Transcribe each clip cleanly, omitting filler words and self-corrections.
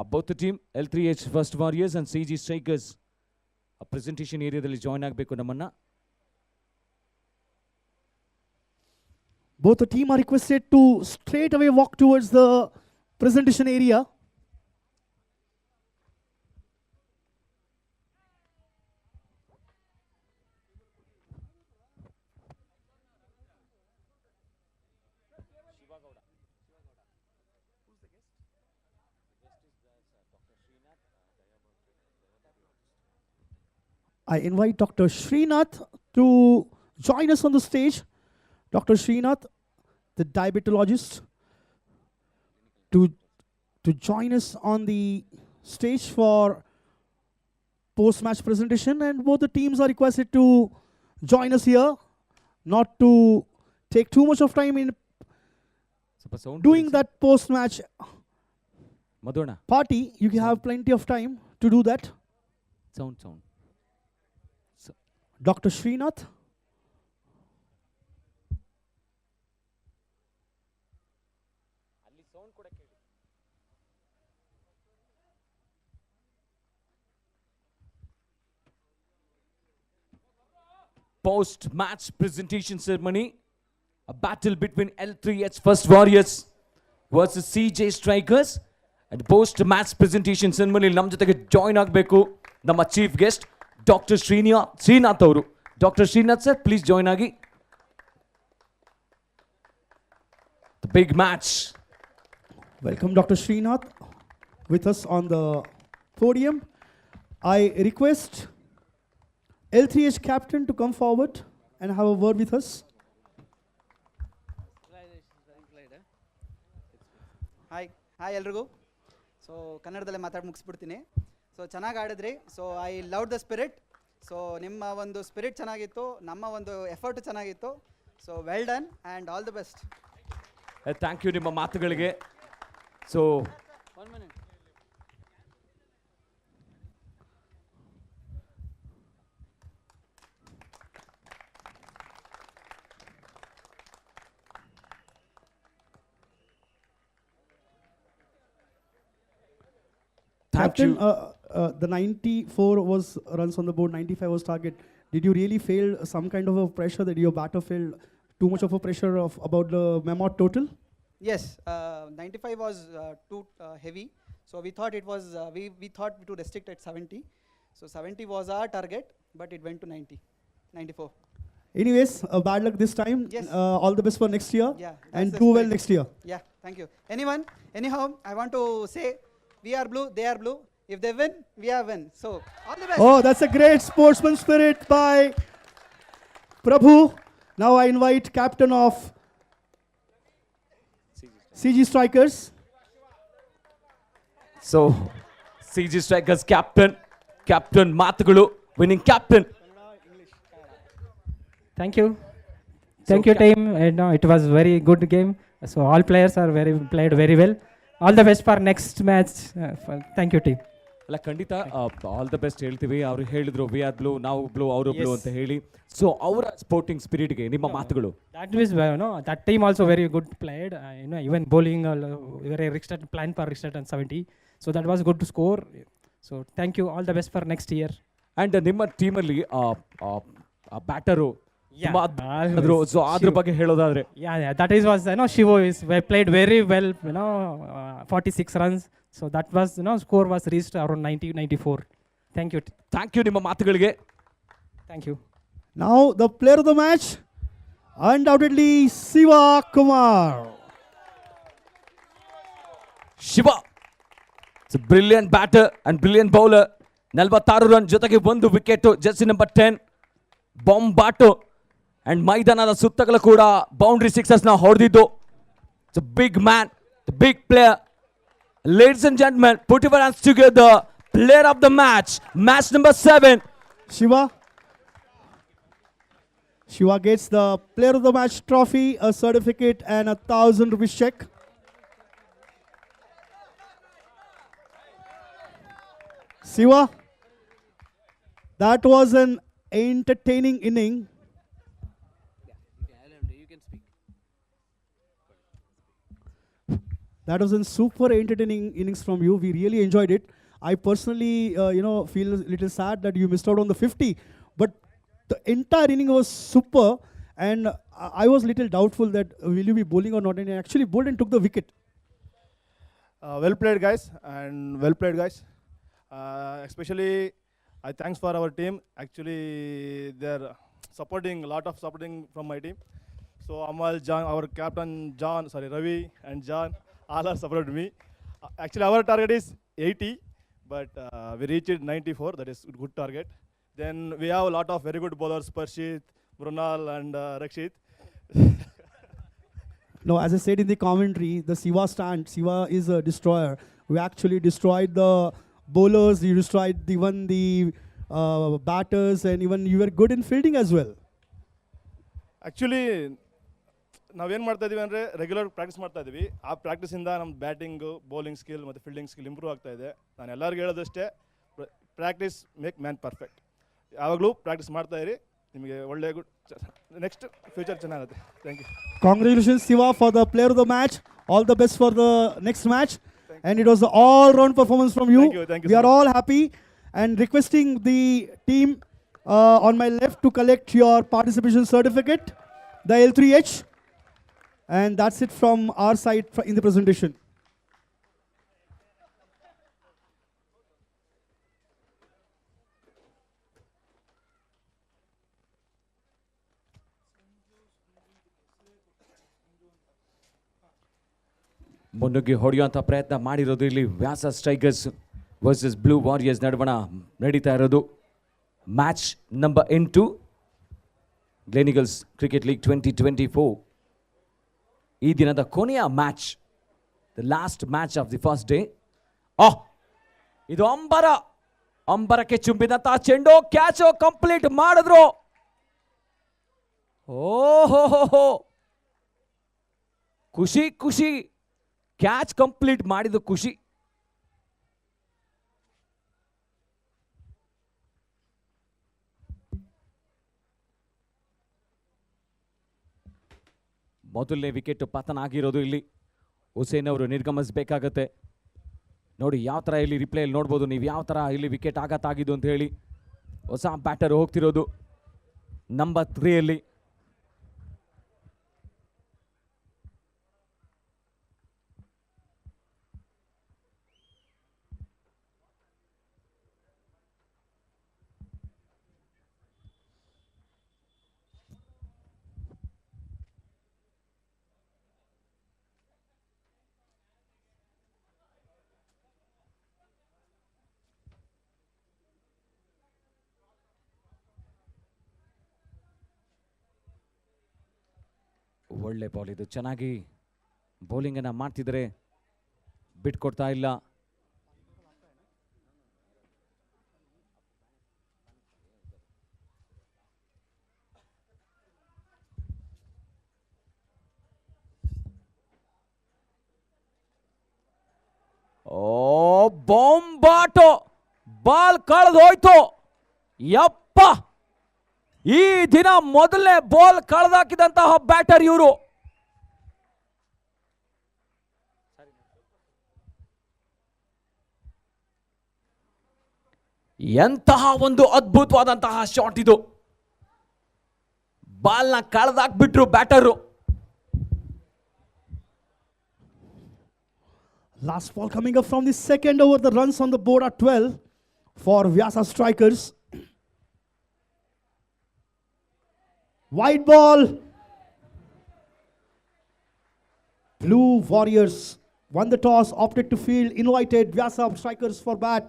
both the team L3H First Warriors and CG Strikers presentation area join ಆಗಬೇಕು ನಮ್ಮನ್ನ. Both the team are requested to straight away walk towards the presentation area. I invite Dr. Srinath to join us on the stage. Dr. Srinath, the diabetologist, to join us on the stage for post-match presentation, and both the teams are requested to join us here, not to take too much of time in doing that post-match party. You can have plenty of time to do that. Sound. Dr. Srinath. Post-match presentation ceremony, a battle between L3H First Warriors versus CJ Strikers, and post-match presentation ceremony ನಮ್ಮ ಜೊತೆಗೆ join ಆಗಬೇಕು ನಮ್ಮ chief guest doctor Srinath ಅವರು. Doctor Srinath sir, please join ಆಗಿ. The big match. Welcome Dr. Srinath with us on the podium. I request L3H captain to come forward and have a word with us. Hi ಎಲ್ರಿಗೂ. So ಕನ್ನಡದಲ್ಲೇ ಮಾತಾಡಿ ಮುಗಿಸ್ಬಿಡ್ತೀನಿ. So ಚೆನ್ನಾಗಿ ಆಡಿದ್ರಿ. So I love the spirit. So ನಿಮ್ಮ ಒಂದು spirit ಚೆನ್ನಾಗಿತ್ತು, ನಮ್ಮ ಒಂದು ಎಫರ್ಟ್ ಚೆನ್ನಾಗಿತ್ತು. So well done and all the best. Thank you ನಿಮ್ಮ ಮಾತುಗಳಿಗೆ. So Captain, the 94 was runs on the board, 95 was target. Did you really feel some kind of a pressure that your batter felt too much of a pressure of about the Mammoth total? Yes, 95 was too heavy. So we thought it was, we thought to restrict at 70. So 70 was our target, but it went to 90, 94. Anyways, bad luck this time. Yes. All the best for next year. Yeah, and do well next year. Yeah, thank you. Anyhow, I want to say, we are blue, they are blue. If they win, we are win. So, all the best. Oh, that's a great sportsman spirit by Prabhu. Now I invite captain of CG Strikers. So, CG Strikers Captain Matagulu, winning captain. Thank you. Thank you, team. And it was very good game. So all players are played very well. All the best for next match. Thank you, team. ಅಲ್ಲ ಖಂಡಿತ all the best ಹೇಳ್ತೀವಿ. ಅವ್ರು ಹೇಳಿದ್ರು we are blue, ನಾವು blue, ಅವರು blue ಅಂತ ಹೇಳಿ. So ಅವರ ಸ್ಪೋರ್ಟಿಂಗ್ ಸ್ಪಿರಿಟ್ಗೆ ನಿಮ್ಮ ಮಾತುಗಳು? That team also very good played. Even bowling very restricted, plan for restricted and 70. So that was good to score. So thank you. All the best for next year. And ನಿಮ್ಮ ಟೀಮಲ್ಲಿ batter so ಅದ್ರ ಬಗ್ಗೆ ಹೇಳೋದಾದ್ರೆ? That was Shivo is played very well. 46 runs. So that was score was reached around 90-94. Thank you. Thank you ನಿಮ್ಮ ಮಾತುಗಳಿಗೆ. Thank you. Now the player of the match, undoubtedly Siva Kumar. Shiva, it's a brilliant batter and brilliant bowler. 46 run ಜೊತೆಗೆ ಒಂದು wicket, jersey number 10 ಬಾಂಬ್ ಬಾಟು. And ಮೈದಾನದ ಸುತ್ತಲೂ ಕೂಡ boundary sixers ನ ಹೊಡೆದಿದ್ದು. It's a big man, the big player. Ladies and gentlemen, put your hands together. Player of the match, match number 7. Shiva gets the player of the match trophy, a certificate and a 1,000 rupees check. Shiva, that was an entertaining inning. That was a super entertaining innings from you. We really enjoyed it. I personally, feel a little sad that you missed out on the 50, but the entire inning was super. And I was a little doubtful that will you be bowling or not, and I actually bowled and took the wicket. Well played, guys, and well played, guys. Especially, I thanks for our team. Actually, they're supporting a lot of supporting from my team. So Amal, John, our captain John, sorry Ravi and John, all are supported me. Actually, our target is 80, but we reached 94. That is a good target. Then we have a lot of very good bowlers: Parshit, Brunal, and Rakshit. No, as I said in the commentary, the Siva is a destroyer. We actually destroyed the bowlers, you destroyed even the batters, and even you were good in fielding as well. Actually ನಾವೇನು ಮಾಡ್ತಾ ಇದೀವಿ ಅಂದರೆ regular practice ಮಾಡ್ತಾ ಇದ್ದೀವಿ. ಆ ಪ್ರಾಕ್ಟೀಸಿಂದ ನಮ್ಮ batting, bowling skill ಮತ್ತು ಫೀಲ್ಡಿಂಗ್ ಸ್ಕಿಲ್ ಇಂಪ್ರೂವ್ ಆಗ್ತಾ ಇದೆ. ನಾನು ಎಲ್ಲರಿಗೂ ಹೇಳೋದಷ್ಟೇ, ಪ್ರಾಕ್ಟೀಸ್ ಮೇಕ್ ಮ್ಯಾನ್ ಪರ್ಫೆಕ್ಟ್. ಯಾವಾಗಲೂ ಪ್ರಾಕ್ಟೀಸ್ ಮಾಡ್ತಾ ಇರಿ, ನಿಮಗೆ ಒಳ್ಳೆಯ ಗುಡ್ ನೆಕ್ಸ್ಟ್ ಫ್ಯೂಚರ್ ಚೆನ್ನಾಗುತ್ತೆ. Thank you. Congratulations, Siva, for the player of the match. All the best for the next match. And it was an all-round performance from you. Thank you We so are all happy and requesting the team on my left to collect your participation certificate, the L3H. And that's it from our side in the presentation. ಮುನ್ನುಗ್ಗಿ ಹೊಡೆಯುವಂಥ ಪ್ರಯತ್ನ ಮಾಡಿರೋದು ಇಲ್ಲಿ ವ್ಯಾಸ strikers versus blue warriors ನಡುವಣ ನಡೀತಾ ಇರೋದು match number 8 ಗ್ಲೆನಿಗಲ್ಸ್ cricket league 2024. ಈ ದಿನದ ಕೊನೆಯ match, the last match of the first day. ಇದು ಅಂಬರಕ್ಕೆ ಚುಂಬಿದಂತಹ ಚೆಂಡು, ಕ್ಯಾಚು ಕಂಪ್ಲೀಟ್ ಮಾಡಿದ್ರು. ಓಹೋ, ಖುಷಿ, ಕ್ಯಾಚ್ ಕಂಪ್ಲೀಟ್ ಮಾಡಿದ್ದು ಖುಷಿ. ಮೊದಲನೇ ವಿಕೆಟ್ ಪತನ ಆಗಿರೋದು ಇಲ್ಲಿ. ಹುಸೇನ್ ಅವರು ನಿರ್ಗಮಿಸಬೇಕಾಗತ್ತೆ. ನೋಡಿ ಯಾವ ಥರ ಇಲ್ಲಿ ರಿಪ್ಲೇಯಲ್ಲಿ ನೋಡ್ಬೋದು ನೀವು, ಯಾವ ಥರ ಇಲ್ಲಿ ವಿಕೆಟ್ ಆಘಾತಾಗಿದ್ದು ಅಂತ ಹೇಳಿ. ಹೊಸ ಬ್ಯಾಟರ್ ಹೋಗ್ತಿರೋದು ನಂಬರ್ 3 ಒಳ್ಳೆ ಬಾಲ್ ಇದು. ಚೆನ್ನಾಗಿ ಬೌಲಿಂಗನ್ನು ಮಾಡ್ತಿದ್ರೆ ಬಿಟ್ಕೊಡ್ತಾ ಇಲ್ಲ. ಬಾಂಬಾಟೋ ಬಾಲ್ ಕಳೆದು ಹೋಯ್ತು. ಯಪ್ಪ, ಈ ದಿನ ಮೊದಲನೇ ಬಾಲ್ ಕಳೆದಾಕಿದಂತಹ ಬ್ಯಾಟರ್ ಇವರು. ಎಂತಹ ಒಂದು ಅದ್ಭುತವಾದಂತಹ ಶಾಟ್ ಇದು. ಬಾಲ್ನ ಕಳೆದಾಕ್ಬಿಟ್ರು batter. Last ball coming up from the second over. The runs on the board are 12 for Vyasa Strikers. Wide ball. Blue Warriors won the toss, opted to field, invited Vyasa Strikers for bat.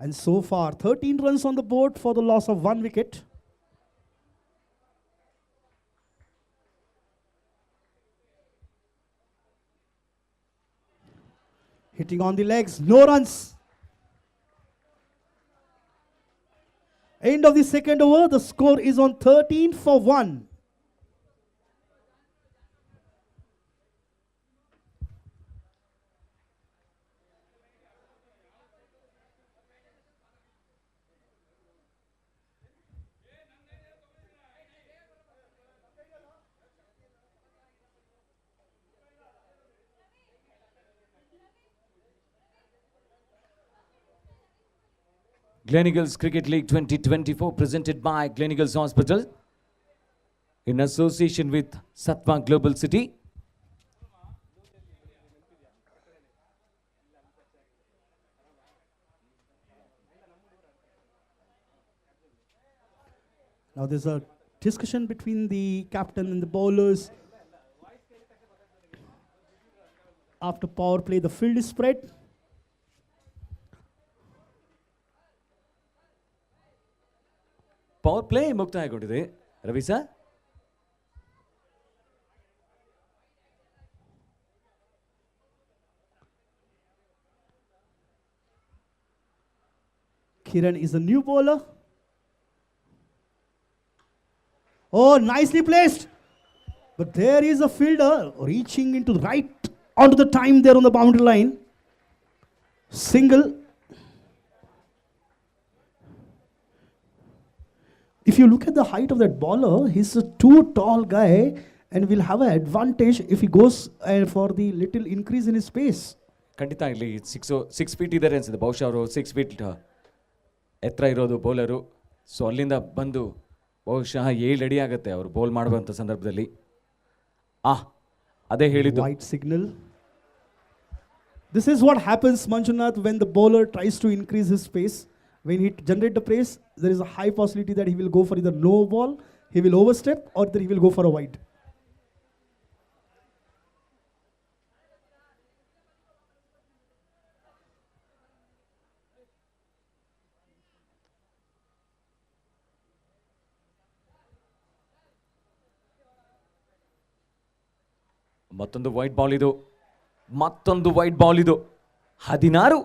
And so far, 13 runs on the board for the loss of 1 wicket. Hitting on the legs, no runs. End of the second over, the score is on 13 for 1. Gleneagles Cricket League 2024 presented by Gleneagles Hospital in association with SATHVA Global City. Now there's a discussion between the captain and the bowlers. After power play, the field is spread. Power play ಮುಕ್ತಾಯಗೊಂಡಿದೆ Ravi sir. Kiran is a new bowler. Oh, nicely placed. But there is a fielder reaching into right onto the time there on the boundary line. Single. If you look at the height of that bowler, he's a too tall guy and will have an advantage if he goes for the little increase in his pace. ಖಂಡಿತ ಇಲ್ಲಿ 6 feet ಇದ್ದಾರೆ ಅನ್ಸುತ್ತೆ ಬಹುಶಃ ಅವರು 6 feet ಎತ್ತರ ಇರೋದು bowler. So ಅಲ್ಲಿಂದ ಬಂದು ಬಹುಶಃ 7 ಅಡಿ ಆಗುತ್ತೆ ಅವರು ಬೌಲ್ ಮಾಡುವಂಥ ಸಂದರ್ಭದಲ್ಲಿ. ಅದೇ ಹೇಳಿದ್ದು. White signal. This is what happens, Manjunath, when the bowler tries to increase his pace. When he generates the pace, there is a high possibility that he will go for either no ball, he will overstep, or that he will go for a wide. ಮತ್ತೊಂದು wide ball ಇದು 16.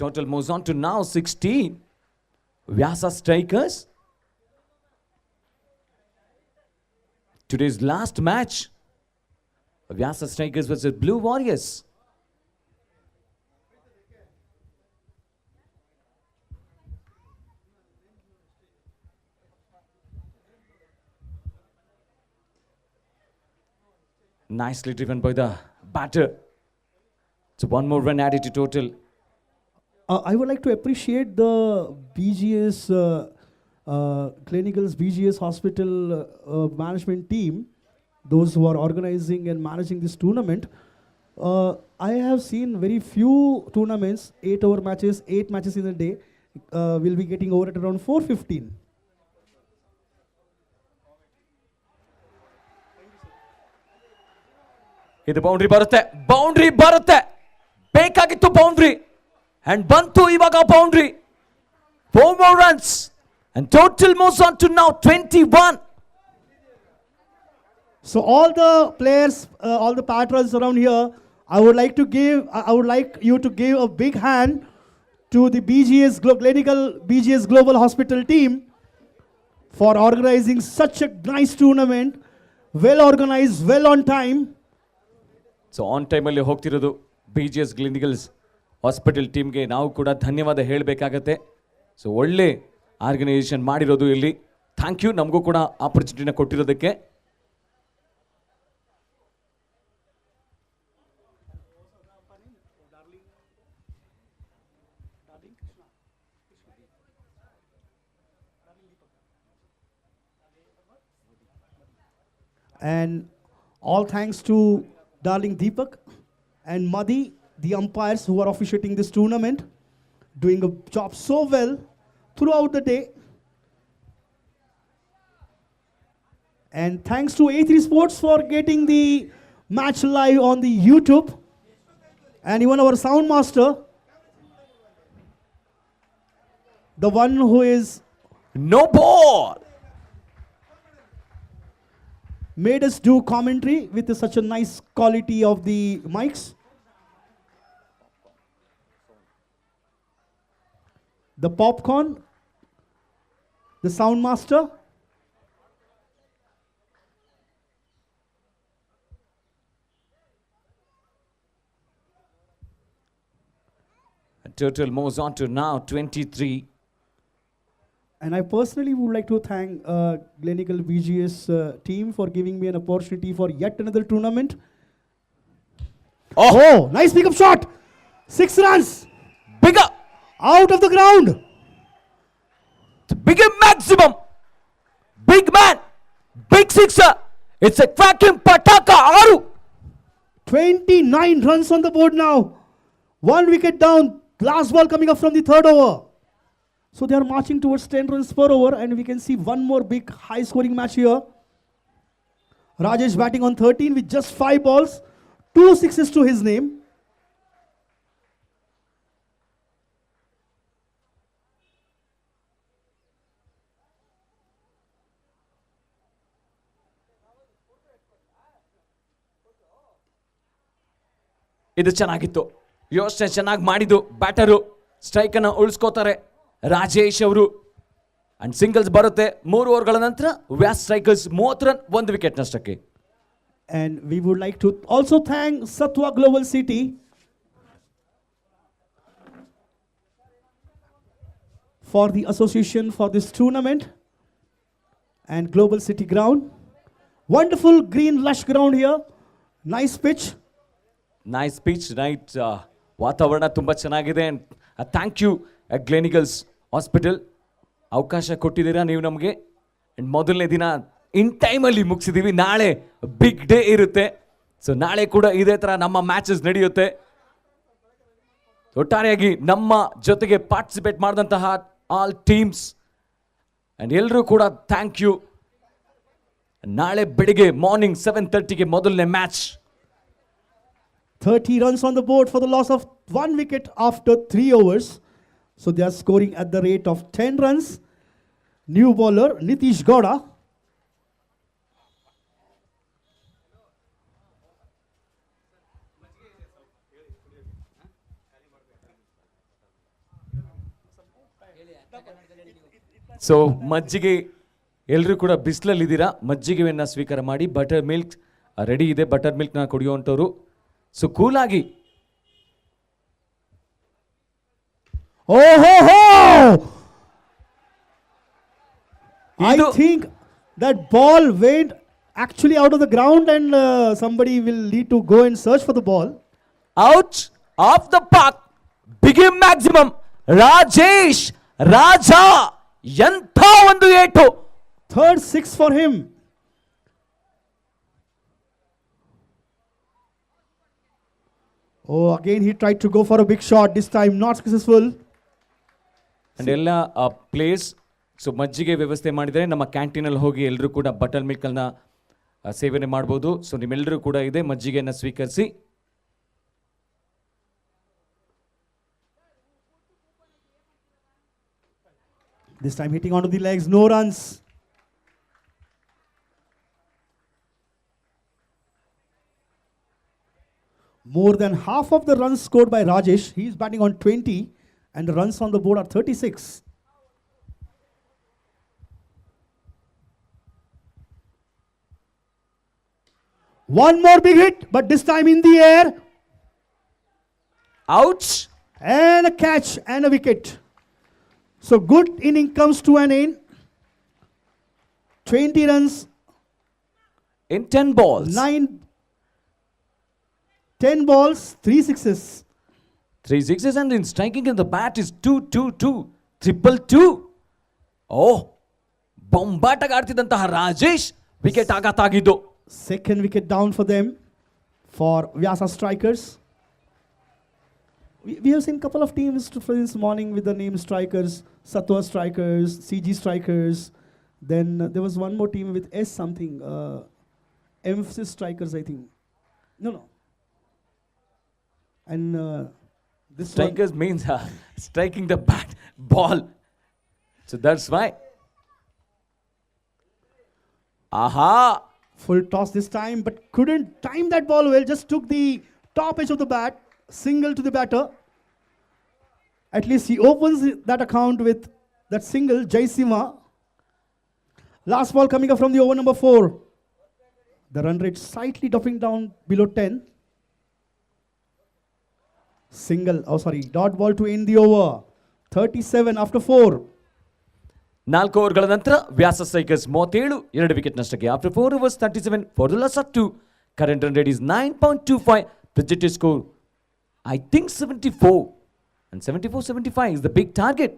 Total moves on to now 16. Vyasa Strikers. Today's last match. Vyasa Strikers versus Blue Warriors. Nicely driven by the batter. So one more run added to total. I would like to appreciate the BGS, Gleneagles BGS Hospital management team, those who are organizing and managing this tournament. I have seen very few tournaments, 8 matches in a day, will be getting over at around 4:15. ಇದು boundary ಬರುತ್ತೆ ಬೇಕಾಗಿತ್ತು boundary and ಬಂತು ಇವಾಗ boundary. 4 more runs and total moves on to now 21. So all the players, all the patrons around here, I would like you to give a big hand to the Gleneagles BGS Global Hospital team for organizing such a nice tournament, well organized, well on time. So on ಟೈಮಲ್ಲಿ ಹೋಗ್ತಿರೋದು BGS Gleneagles hospital ಟೀಮ್ಗೆ ನಾವು ಕೂಡ ಧನ್ಯವಾದ ಹೇಳಬೇಕಾಗತ್ತೆ. So ಒಳ್ಳೆ organisation ಮಾಡಿರೋದು ಇಲ್ಲಿ. Thank you ನಮಗೂ ಕೂಡ ಆಪರ್ಚುನಿಟಿನ ಕೊಟ್ಟಿರೋದಕ್ಕೆ. And all thanks to darling Deepak and Madhi, the umpires who are officiating this tournament, doing a job so well throughout the day. And thanks to A3 Sports for getting the match live on the YouTube. And even our sound master, the one who is No ball. made us do commentary with such a nice quality of the mics. The popcorn, the sound master, Total moves on to now 23. and I personally would like to thank Gleneagles BGS team for giving me an opportunity for yet another tournament. Oh, Nice pickup shot! 6 runs bigger. out of the ground. Big maximum. Big man. Big sixer. It's a cracking pataka. 29 runs on the board now. 1 wicket down. Last ball coming up from the third over. So they are marching towards 10 runs per over, and we can see one more big high scoring match here. Rajesh batting on 13 with just 5 balls, 2 sixes to his name. ಇದು ಚೆನ್ನಾಗಿತ್ತು, ಯೋಚನೆ ಚೆನ್ನಾಗಿ ಮಾಡಿದ್ದು batter. ಸ್ಟ್ರೈಕನ್ನು ಉಳಿಸ್ಕೋತಾರೆ Rajesh ಅವರು. And singles ಬರುತ್ತೆ 3 ಓವರ್ಗಳ ನಂತರ. Vyas strikers 30 run, 1 wicket ನಷ್ಟಕ್ಕೆ. And we would like to also thank SATHVA Global City for the association for this tournament, and Global City ground. Wonderful green lush ground here. Nice pitch. Nice pitch, night ವಾತಾವರಣ ತುಂಬ ಚೆನ್ನಾಗಿದೆ. Thank you ಗ್ಲೆನಿಗಲ್ಸ್ hospital, ಅವಕಾಶ ಕೊಟ್ಟಿದ್ದೀರಾ ನೀವು ನಮಗೆ. And ಮೊದಲನೇ ದಿನ ಇನ್ ಟೈಮಲ್ಲಿ ಮುಗಿಸಿದ್ದೀವಿ. ನಾಳೆ ಬಿಗ್ ಡೇ ಇರುತ್ತೆ. ಸೊ ನಾಳೆ ಕೂಡ ಇದೇ ಥರ ನಮ್ಮ ಮ್ಯಾಚಸ್ ನಡೆಯುತ್ತೆ. ಒಟ್ಟಾರೆಯಾಗಿ ನಮ್ಮ ಜೊತೆಗೆ ಪಾರ್ಟಿಸಿಪೇಟ್ ಮಾಡಿದಂತಹ ಆಲ್ ಟೀಮ್ಸ್ ಆ್ಯಂಡ್ ಎಲ್ಲರೂ ಕೂಡ ಥ್ಯಾಂಕ್ ಯು. ನಾಳೆ ಬೆಳಿಗ್ಗೆ ಮಾರ್ನಿಂಗ್ 7:30ಗೆ ಮೊದಲನೇ match. 30 runs on the board for the loss of 1 wicket after 3 overs. So they are scoring at the rate of 10 runs. New bowler Nitish Gowda. So ಮಜ್ಜಿಗೆ ಎಲ್ಲರೂ ಕೂಡ ಬಿಸಿಲಲ್ಲಿದ್ದೀರಾ, ಮಜ್ಜಿಗೆಯನ್ನು ಸ್ವೀಕಾರ ಮಾಡಿ. ಬಟರ್ ಮಿಲ್ಕ್ ರೆಡಿ ಇದೆ, ಬಟರ್ ಮಿಲ್ಕ್ನ ಕುಡಿಯುವಂಥವ್ರು. ಸೊ ಕೂಲಾಗಿ. Oh ho ho! I Idu- think that ball went actually out of the ground, and somebody will need to go and search for the ball. Out of the park. Big maximum. Rajesh Raja ಎಂಥ ಒಂದು ಏಟು. Third six for him. Oh, again he tried to go for a big shot. This time not successful. And ಎಲ್ಲ place. So ಮಜ್ಜಿಗೆ ವ್ಯವಸ್ಥೆ ಮಾಡಿದರೆ ನಮ್ಮ ಕ್ಯಾಂಟೀನಲ್ಲಿ ಹೋಗಿ ಎಲ್ಲರೂ ಕೂಡ ಬಟರ್ ಮಿಲ್ಕನ್ನು ಸೇವನೆ ಮಾಡ್ಬೋದು. ಸೊ ನಿಮ್ಮೆಲ್ಲರೂ ಕೂಡ ಇದೆ, ಮಜ್ಜಿಗೆಯನ್ನು ಸ್ವೀಕರಿಸಿ. This time hitting onto the legs, no runs. More than half of the runs scored by Rajesh. He is batting on 20, and the runs on the board are 36. One more big hit, but this time in the air. Out. And a catch and a wicket. So good inning comes to an end. 20 runs, in 10 balls. 10 balls, 3 sixes. 3 sixes, and in striking in the bat is 2-2-2. 2-2. Oh, ಬೊಂಬಾಟಾಗಿ ಆಡ್ತಿದ್ದಂತಹ Rajesh wicket ಆಘಾತಾಗಿದ್ದು. Second wicket down for them, for Vyasa Strikers. We have seen a couple of teams this morning with the name Strikers, SATHVA Strikers, CG Strikers. Then there was one more team with S something, Emphasis Strikers, I think. No. And this one, Strikers means striking the bat ball. So that's why. Aha. full toss this time, but couldn't time that ball well. Just took the top edge of the bat, single to the batter. At least he opens that account with that single, Jaisima. Last ball coming up from the over number 4. The run rate slightly dropping down below 10. Single, dot ball to end the over. 37 after 4. 4 ಓವರ್ಗಳ ನಂತರ ವ್ಯಾಸ strikers 37, 2 wicket ನಷ್ಟಕ್ಕೆ. After 4 overs 37 for the loss of 2. Current run rate is 9.25. Projected score, I think 74. And 74-75 is the big target.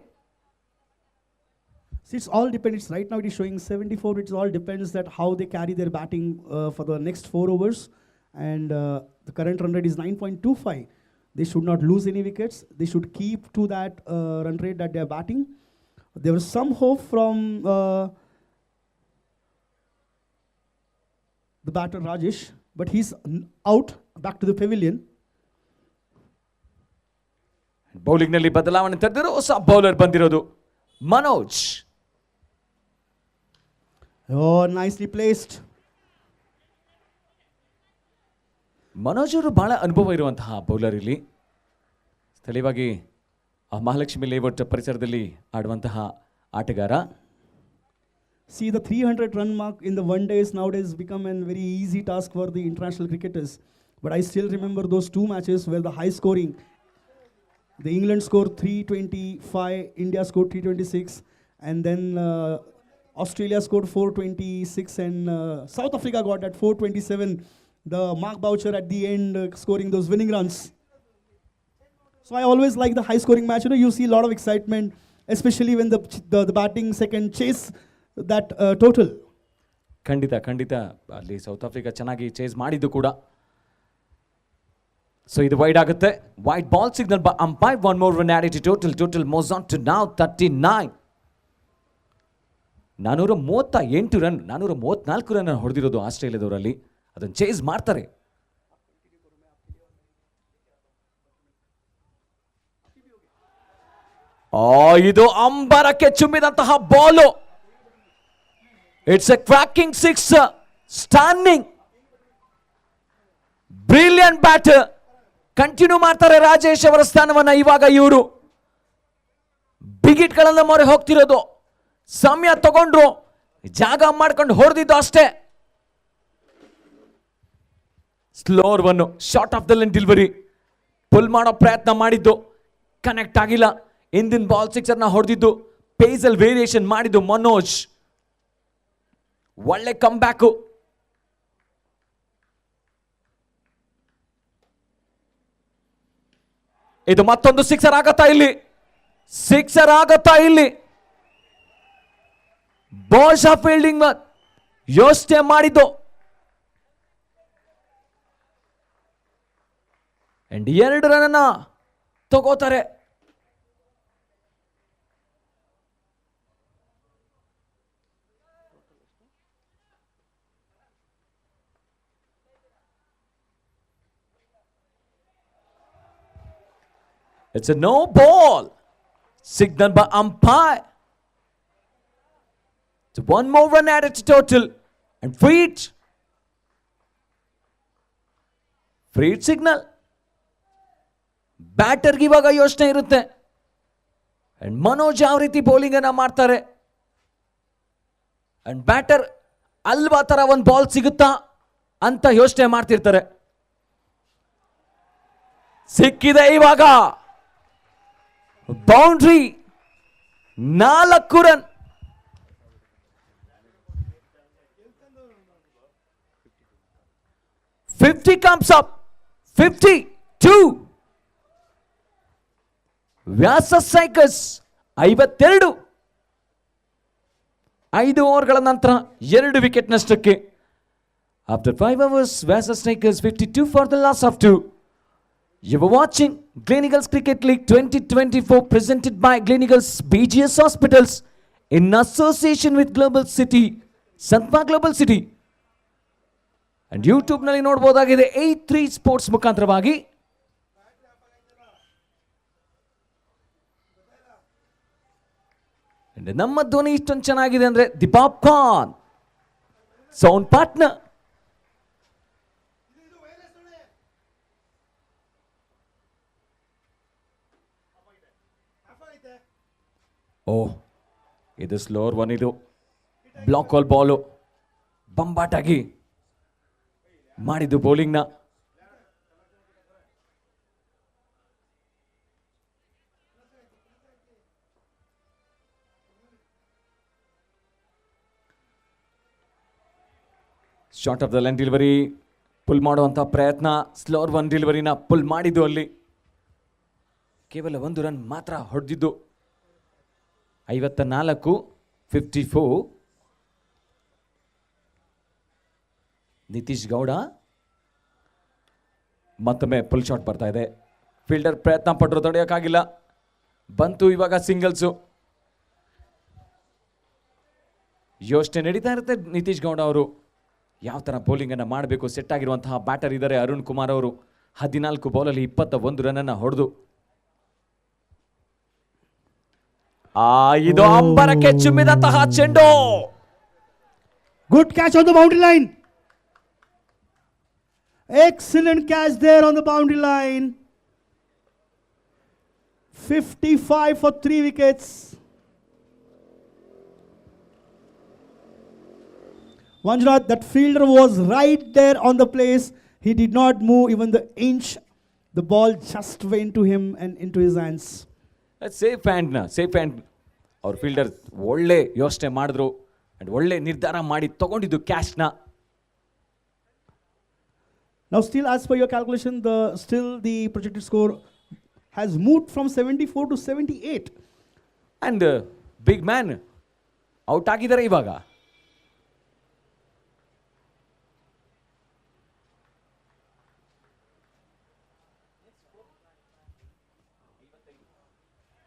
See, it's all depends. Right now it is showing 74. It all depends that how they carry their batting for the next 4 overs. And the current run rate is 9.25. They should not lose any wickets. They should keep to that run rate that they are batting. There was some hope from the batter Rajesh, but he's out, back to the pavilion. Bowling ನಲ್ಲಿ ಬದಲಾವಣೆ ತಡೆದಿರೋ ಹೊಸ bowler ಬಂದಿರೋದು Manoj. Oh, nicely placed. Manoj ಅವರು ಬಹಳ ಅನುಭವ ಇರುವಂತಹ bowler. ಇಲ್ಲಿ ಸ್ಥಳೀಯವಾಗಿ ಆ ಮಹಾಲಕ್ಷ್ಮಿ ಲೇಔಟ್ ಪರಿಸರದಲ್ಲಿ ಆಡುವಂತಹ ಆಟಗಾರ. See, the 300 run mark in the one days nowadays become a very easy task for the international cricketers. But I still remember those 2 matches where the high scoring, the England scored 325, India scored 326, and then Australia scored 426, and South Africa got at 427. The Mark Boucher at the end scoring those winning runs. So I always like the high scoring match. You see a lot of excitement, especially when the batting second chase that total. ಖಂಡಿತ ಅಲ್ಲಿ south Africa ಚೆನ್ನಾಗಿ chase ಮಾಡಿದ್ದು ಕೂಡ. So ಇದು wide ಆಗುತ್ತೆ. Wide ball signal by umpire. 1 more run added to total moves on to now 39. 438 run 434 run ಹೊಡೆದಿರೋದು ಆಸ್ಟ್ರೇಲಿಯಾದವರಲ್ಲಿ. ಅದನ್ನು ಚೇಸ್ ಮಾಡ್ತಾರೆ. ಇದು ಅಂಬರಕ್ಕೆ ಚುಮ್ಮಿದಂತಹ ball. It's a cracking 6. Stunning brilliant batter. Continue ಮಾಡ್ತಾರೆ ರಾಜೇಶ್ ಅವರ ಸ್ಥಾನವನ್ನ. ಇವಾಗ ಇವರು ಬಿಗಿಟ್ಗಳನ್ನ ಮೊರೆ ಹೋಗ್ತಿರೋದು. ಸಮಯ ತಗೊಂಡ್ರು, ಜಾಗ ಮಾಡ್ಕೊಂಡು ಹೊಡೆದಿದ್ದು ಅಷ್ಟೇ. Slower 1 short of the length delivery. Pull ಮಾಡೋ ಪ್ರಯತ್ನ ಮಾಡಿದ್ದು, ಕನೆಕ್ಟ್ ಆಗಿಲ್ಲ. ಇಂದಿನ ಬಾಲ್ 6 ಹೊಡೆದಿದ್ದು, ಪೇಸಲ್ ವೇರಿಯೇಷನ್ ಮಾಡಿದ್ದು ಮನೋಜ್. ಒಳ್ಳೆ ಕಮ್ ಬ್ಯಾಕು. ಇದು ಮತ್ತೊಂದು 6 ಆಗತ್ತಾ ಇಲ್ಲಿ? 6 ಆಗತ್ತಾ ಇಲ್ಲಿ? ಬಾಲ್ಸ್ ಆಫ್ ಫೀಲ್ಡಿಂಗ್ ಯೋಚನೆ ಮಾಡಿದ್ದು. ಅಂಡ್ 2 ರನ್ ತಗೋತಾರೆ. It's a no ball. Signal by umpire. So 1 more run added to total. And Freed signal. ಬ್ಯಾಟರ್ಗೆ ಇವಾಗ ಯೋಚನೆ ಇರುತ್ತೆ. ಅಂಡ್ ಮನೋಜ್ ಯಾವ ರೀತಿ ಬೌಲಿಂಗ್ ಅನ್ನ ಮಾಡ್ತಾರೆ. ಅಂಡ್ ಬ್ಯಾಟರ್ ಅಲ್ವಾ ತರ ಒಂದು ಬಾಲ್ ಸಿಗುತ್ತಾ ಅಂತ ಯೋಚನೆ ಮಾಡ್ತಿರ್ತಾರೆ. ಸಿಕ್ಕಿದೆ ಇವಾಗ. ಬೌಂಡ್ರಿ. 4 ರನ್. $50 comes up. 52. ವ್ಯಾಸ ಸ್ಟ್ರೈಕರ್ಸ್ 52. 5 ಓವರ್ಗಳ ನಂತರ 2 ವಿಕೆಟ್ ನಷ್ಟಕ್ಕೆ. After 5 hours, Vyasa Strikers 52 for the loss of 2. You were watching GELNEAGLES Cricket League 2024 presented by GELNEAGLES BGS Hospitals in association with Global City, SATHVA Global City. And YouTube ನಲ್ಲಿ ನೋಡಬಹುದಾಗಿದೆ 83 sports ಮುಖಾಂತರವಾಗಿ. ನಮ್ಮ ಧ್ವನಿ ಇಷ್ಟೊಂದು ಚೆನ್ನಾಗಿದೆ ಅಂದ್ರೆ the popcorn sound partner. ಇದು ಸ್ಲೋರ್ 1. ಇದು ಬ್ಲಾಕ್ ಆಲ್ ಬಾಲು. ಬಂಬಾಟಾಗಿ ಮಾಡಿದ್ದು ಬೌಲಿಂಗ್ನ. Short of the line delivery pull ಮಾಡುವಂಥ ಪ್ರಯತ್ನ. ಸ್ಲೋರ್ 1 ಡೆಲಿವರಿನ ಪುಲ್ ಮಾಡಿದ್ದು. ಅಲ್ಲಿ ಕೇವಲ 1 ರನ್ ಮಾತ್ರ ಹೊಡೆದಿದ್ದು. 54. 54. ನಿತೀಶ್ ಗೌಡ ಮತ್ತೊಮ್ಮೆ ಫುಲ್ ಶಾಟ್ ಬರ್ತಾ ಇದೆ. ಫೀಲ್ಡರ್ ಪ್ರಯತ್ನ ಪಟ್ಟರು, ತಡೆಯೋಕ್ಕಾಗಿಲ್ಲ. ಬಂತು ಇವಾಗ ಸಿಂಗಲ್ಸು. ಯೋಚನೆ ನಡೀತಾ ಇರುತ್ತೆ ನಿತೀಶ್ ಗೌಡ ಅವರು ಯಾವ ಥರ ಬೌಲಿಂಗನ್ನು ಮಾಡಬೇಕು. ಸೆಟ್ ಆಗಿರುವಂತಹ ಬ್ಯಾಟರ್ ಇದ್ದಾರೆ ಅರುಣ್ ಕುಮಾರ್ ಅವರು. 14 ಬಾಲಲ್ಲಿ 21 ರನ್ನನ್ನು ಹೊಡೆದು ಇದು ಅಂಬರಕ್ಕೆ ಚುಮ್ಮಿದಂತಹ ಚೆಂಡು. Good catch on the boundary line. Excellent catch there on the boundary line. 55 for 3 wickets. Manjunath, that fielder was right there on the place. He did not move even the inch. The ball just went to him and into his hands. Safe hand. ಅವ್ರ fielder ಒಳ್ಳೆ ಯೋಚನೆ ಮಾಡಿದ್ರು and ಒಳ್ಳೆ ನಿರ್ಧಾರ ಮಾಡಿ ತಗೊಂಡಿದ್ದು ಕ್ಯಾಚ್ನ. Now still as per your calculation, the projected score has moved from 74 to 78. And big man out ಆಗಿದ್ದಾರೆ ಇವಾಗ.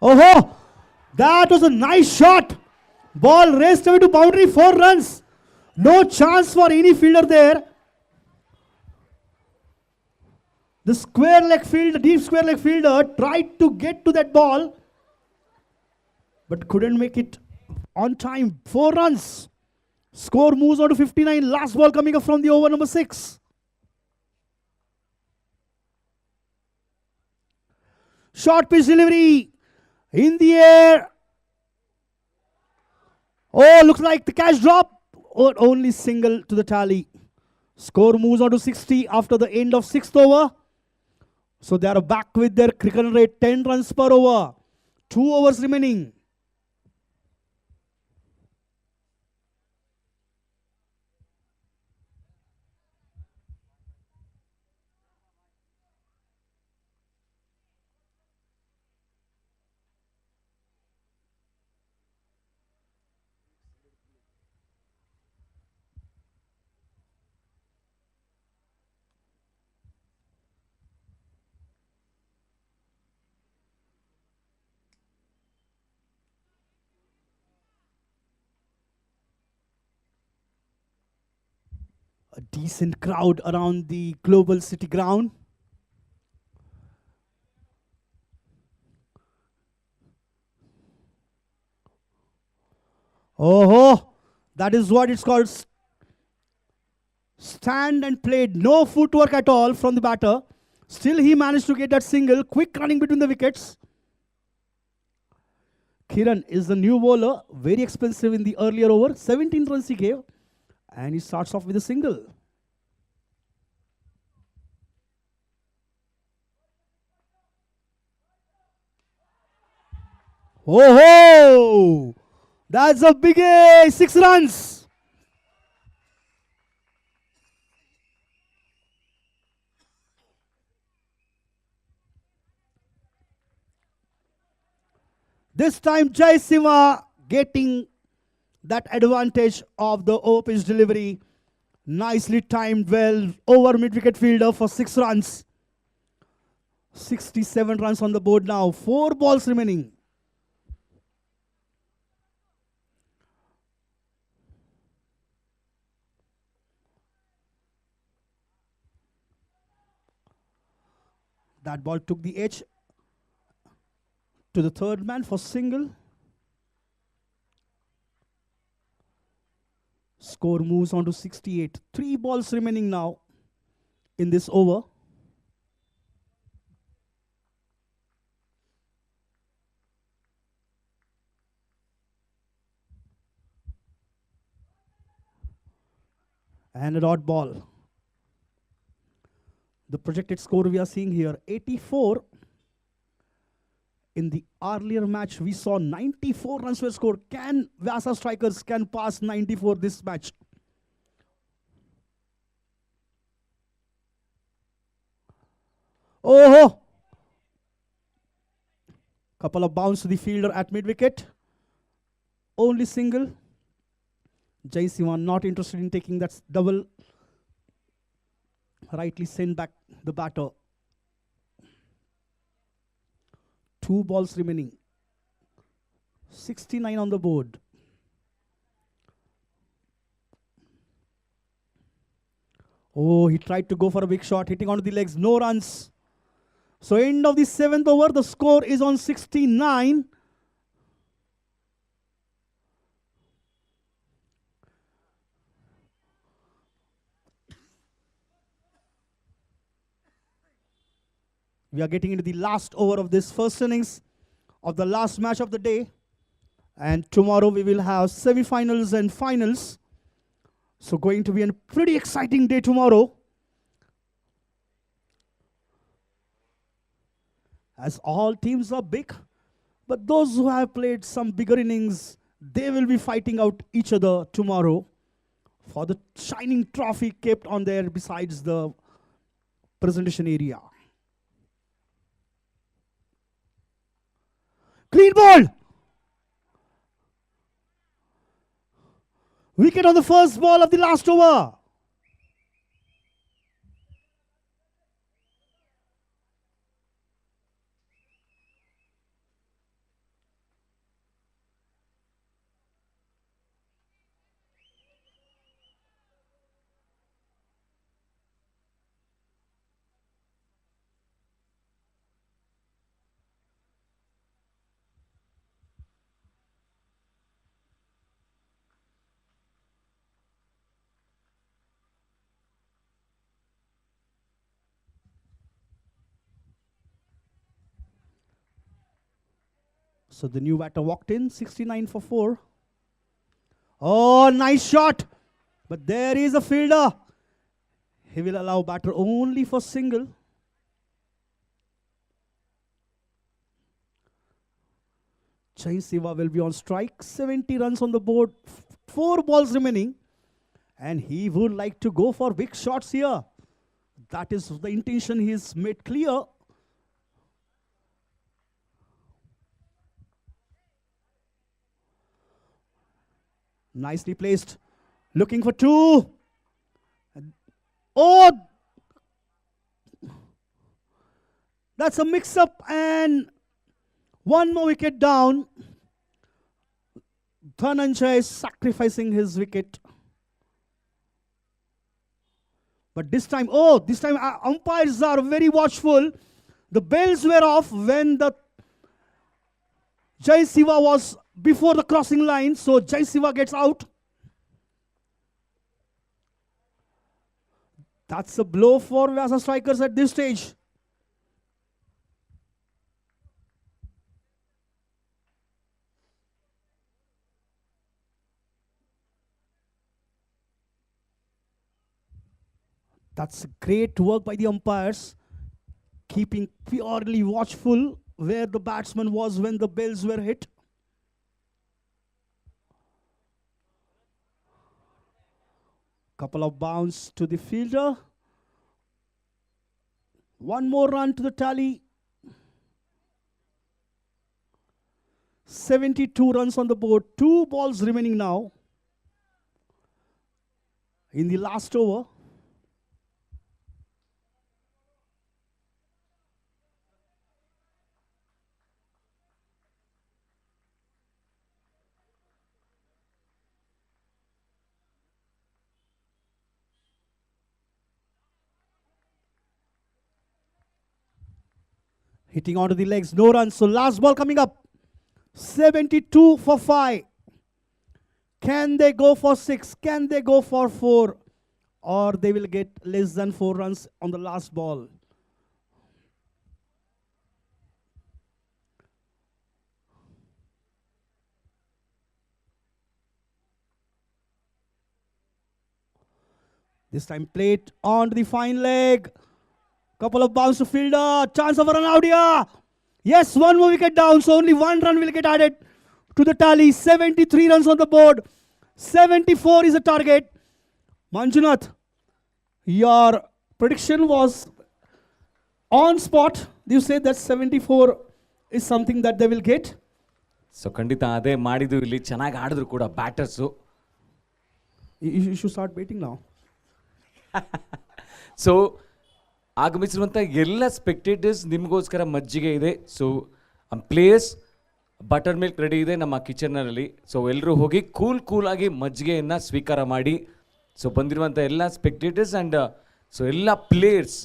Oh, that was a nice shot. Ball raced away to boundary, 4 runs. No chance for any fielder there. The deep square leg fielder tried to get to that ball, but couldn't make it on time. 4 runs. Score moves on to 59. Last ball coming up from the over number 6. Short pitch delivery. In the air. Oh, looks like the catch drop. Or only single to the tally. Score moves on to 60 after the end of 6th over. So they are back with their cricket rate 10 runs per over. 2 overs remaining. A decent crowd around the Global City ground. Oh, that is what it's called. Stand and played. No footwork at all from the batter. Still he managed to get that single. Quick running between the wickets. Kiran is the new bowler. Very expensive in the earlier over. 17 runs he gave. And he starts off with a single. Oh, that's a big 6 runs. This time Jai Siva getting that advantage of the pitch delivery. Nicely timed well over mid-wicket fielder for 6 runs. 67 runs on the board now. 4 balls remaining. That ball took the edge to the third man for single. Score moves on to 68. 3 balls remaining now in this over. And a dot ball. The projected score we are seeing here, 84. In the earlier match, we saw 94 runs were scored. Can Vyasa strikers can pass 94 this match? Oh! Couple of bounce to the fielder at mid-wicket. only single. Jai Siva not interested in taking that double. Rightly sent back the batter. 2 balls remaining. 69 on the board. Oh, he tried to go for a big shot, hitting onto the legs. No runs. So end of the 7th over, the score is on 69. We are getting into the last over of this first innings of the last match of the day. And tomorrow we will have semi-finals and finals. So going to be a pretty exciting day tomorrow. As all teams are big, but those who have played some bigger innings, they will be fighting out each other tomorrow for the shining trophy kept on there besides the presentation area. Clean ball! Wicket on the first ball of the last over. So the new batter walked in, 69 for 4. Oh, nice shot. But there is a fielder. He will allow batter only for single. Jai Siva will be on strike. 70 runs on the board. 4 balls remaining. And he would like to go for big shots here. That is the intention he's made clear. Nicely placed. Looking for 2. Oh! That's a mix-up and 1 more wicket down. Dhananjay is sacrificing his wicket. But this time, umpires are very watchful. The bells were off when the Jai Siva was before the crossing line, so Jai Siva gets out. That's a blow for Vyasa strikers at this stage. That's great work by the umpires, keeping purely watchful where the batsman was when the bells were hit. Couple of bounce to the fielder. 1 more run to the tally. 72 runs on the board. 2 balls remaining now in the last over. Hitting onto the legs, no runs. So last ball coming up. 72 for 5. Can they go for 6? Can they go for 4? Or they will get less than 4 runs on the last ball. This time played on the fine leg. Couple of bounce to fielder. Chance of a run out here. Yes, 1 more wicket down. So only 1 run will get added to the tally. 73 runs on the board. 74 is the target. Manjunath, your prediction was on spot. You said that 74 is something that they will get. So ಖಂಡಿತ ಅದೇ ಮಾಡಿದ್ದು ಇಲ್ಲಿ. ಚೆನ್ನಾಗಿ ಆಡಿದ್ರು ಕೂಡ batters. You should start waiting now. So ಆಗಮಿಸಿರುವಂಥ ಎಲ್ಲ spectators ನಿಮಗೋಸ್ಕರ ಮಜ್ಜಿಗೆ ಇದೆ. So players butter milk ready ಇದೆ ನಮ್ಮ ಕಿಚನ್ನಲ್ಲಿ. ಸೊ ಎಲ್ಲರೂ ಹೋಗಿ ಕೂಲಾಗಿ ಮಜ್ಜಿಗೆಯನ್ನು ಸ್ವೀಕಾರ ಮಾಡಿ. ಸೊ ಬಂದಿರುವಂಥ ಎಲ್ಲ ಸ್ಪೆಕ್ಟೇಟರ್ಸ್ ಆ್ಯಂಡ್ ಸೊ ಎಲ್ಲ players.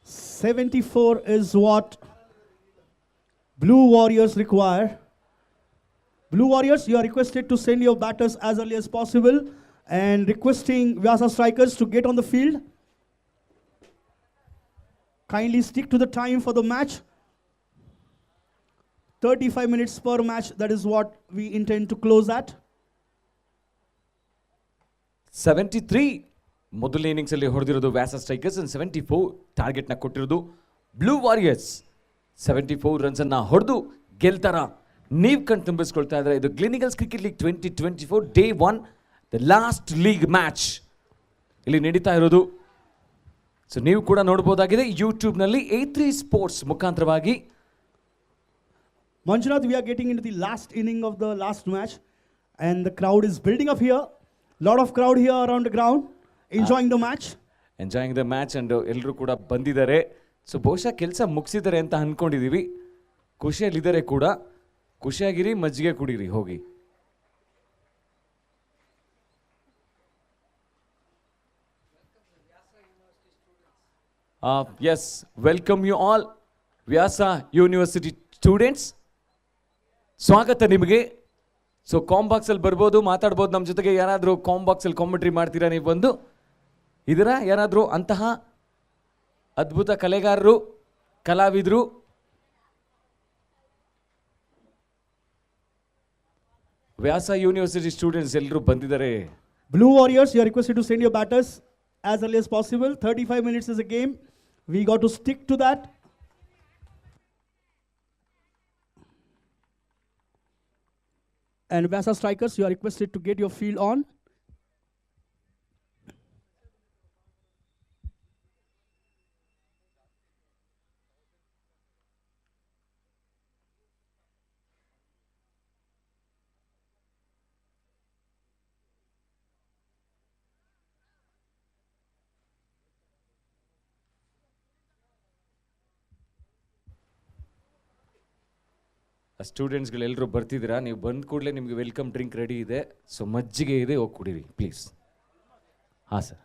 74 is what Blue Warriors require. Blue Warriors, you are requested to send your batters as early as possible and requesting Vyasa strikers to get on the field. Kindly stick to the time for the match. 35 minutes per match, that is what we intend to close at. 73 ಮೊದಲ ಇನ್ನಿಂಗ್ಸಲ್ಲಿ ಹೊಡೆದಿರೋದು ವ್ಯಾಸ strikers. 74 ಟಾರ್ಗೆಟ್ನ ಕೊಟ್ಟಿರೋದು blue warriors. 74 ರನ್ಸನ್ನು ಹೊಡೆದು ಗೆಲ್ತಾರ ನೀವು ಕಣ್ ತುಂಬಿಸ್ಕೊಳ್ತಾ ಇದ್ದಾರೆ. ಇದು Gleneagles cricket league 2024 day 1 the last league match ಇಲ್ಲಿ ನಡೀತಾ ಇರೋದು. ಸೊ ನೀವು ಕೂಡ ನೋಡ್ಬೋದಾಗಿದೆ ಯೂಟ್ಯೂಬ್ನಲ್ಲಿ A3 ಸ್ಪೋರ್ಟ್ಸ್ ಮುಖಾಂತರವಾಗಿ. Manjunath, we are getting into the last inning of the last match and the crowd is building up here. Lot of crowd here around the ground enjoying the match. Enjoying the match and ಎಲ್ಲರೂ ಕೂಡ ಬಂದಿದ್ದಾರೆ. So ಬಹುಶಃ ಕೆಲಸ ಮುಗಿಸಿದ್ದಾರೆ ಅಂತ ಅಂದ್ಕೊಂಡಿದ್ದೀವಿ. ಖುಷಿಯಲ್ಲಿದ್ದಾರೆ ಕೂಡ. ಖುಷಿಯಾಗಿರಿ, ಮಜ್ಜಿಗೆ ಕುಡೀರಿ ಹೋಗಿ. Yes, welcome you all Vyasa university students. ಸ್ವಾಗತ ನಿಮಗೆ. ಸೊ ಕಾಂಬಾಕ್ಸಲ್ಲಿ ಬರ್ಬೋದು, ಮಾತಾಡ್ಬೋದು ನಮ್ಮ ಜೊತೆಗೆ. ಯಾರಾದರೂ ಕಾಂಬಾಕ್ಸಲ್ಲಿ ಕಾಮೆಂಟ್ರಿ ಮಾಡ್ತೀರಾ ನೀವು ಬಂದು? ಇದರ ಯಾರಾದರೂ ಅಂತಹ ಅದ್ಭುತ ಕಲೆಗಾರರು, ಕಲಾವಿದರು? ವ್ಯಾಸ ಯೂನಿವರ್ಸಿಟಿ ಸ್ಟೂಡೆಂಟ್ಸ್ ಎಲ್ಲರೂ ಬಂದಿದ್ದಾರೆ. Blue Warriors, you are requested to send your batters as early as possible. 35 minutes is a game. We got to stick to that. And Vyasa strikers, you are requested to get your field on. ಸ್ಟೂಡೆಂಟ್ಸ್ಗಳೆಲ್ಲರೂ ಬರ್ತಿದ್ದೀರಾ. ನೀವು ಬಂದ ಕೂಡಲೇ ನಿಮಗೆ welcome drink ready ಇದೆ. So ಮಜ್ಜಿಗೆ ಇದೆ, ಹೋಗಿ ಕುಡೀರಿ please. ಹಾಂ ಸರ್.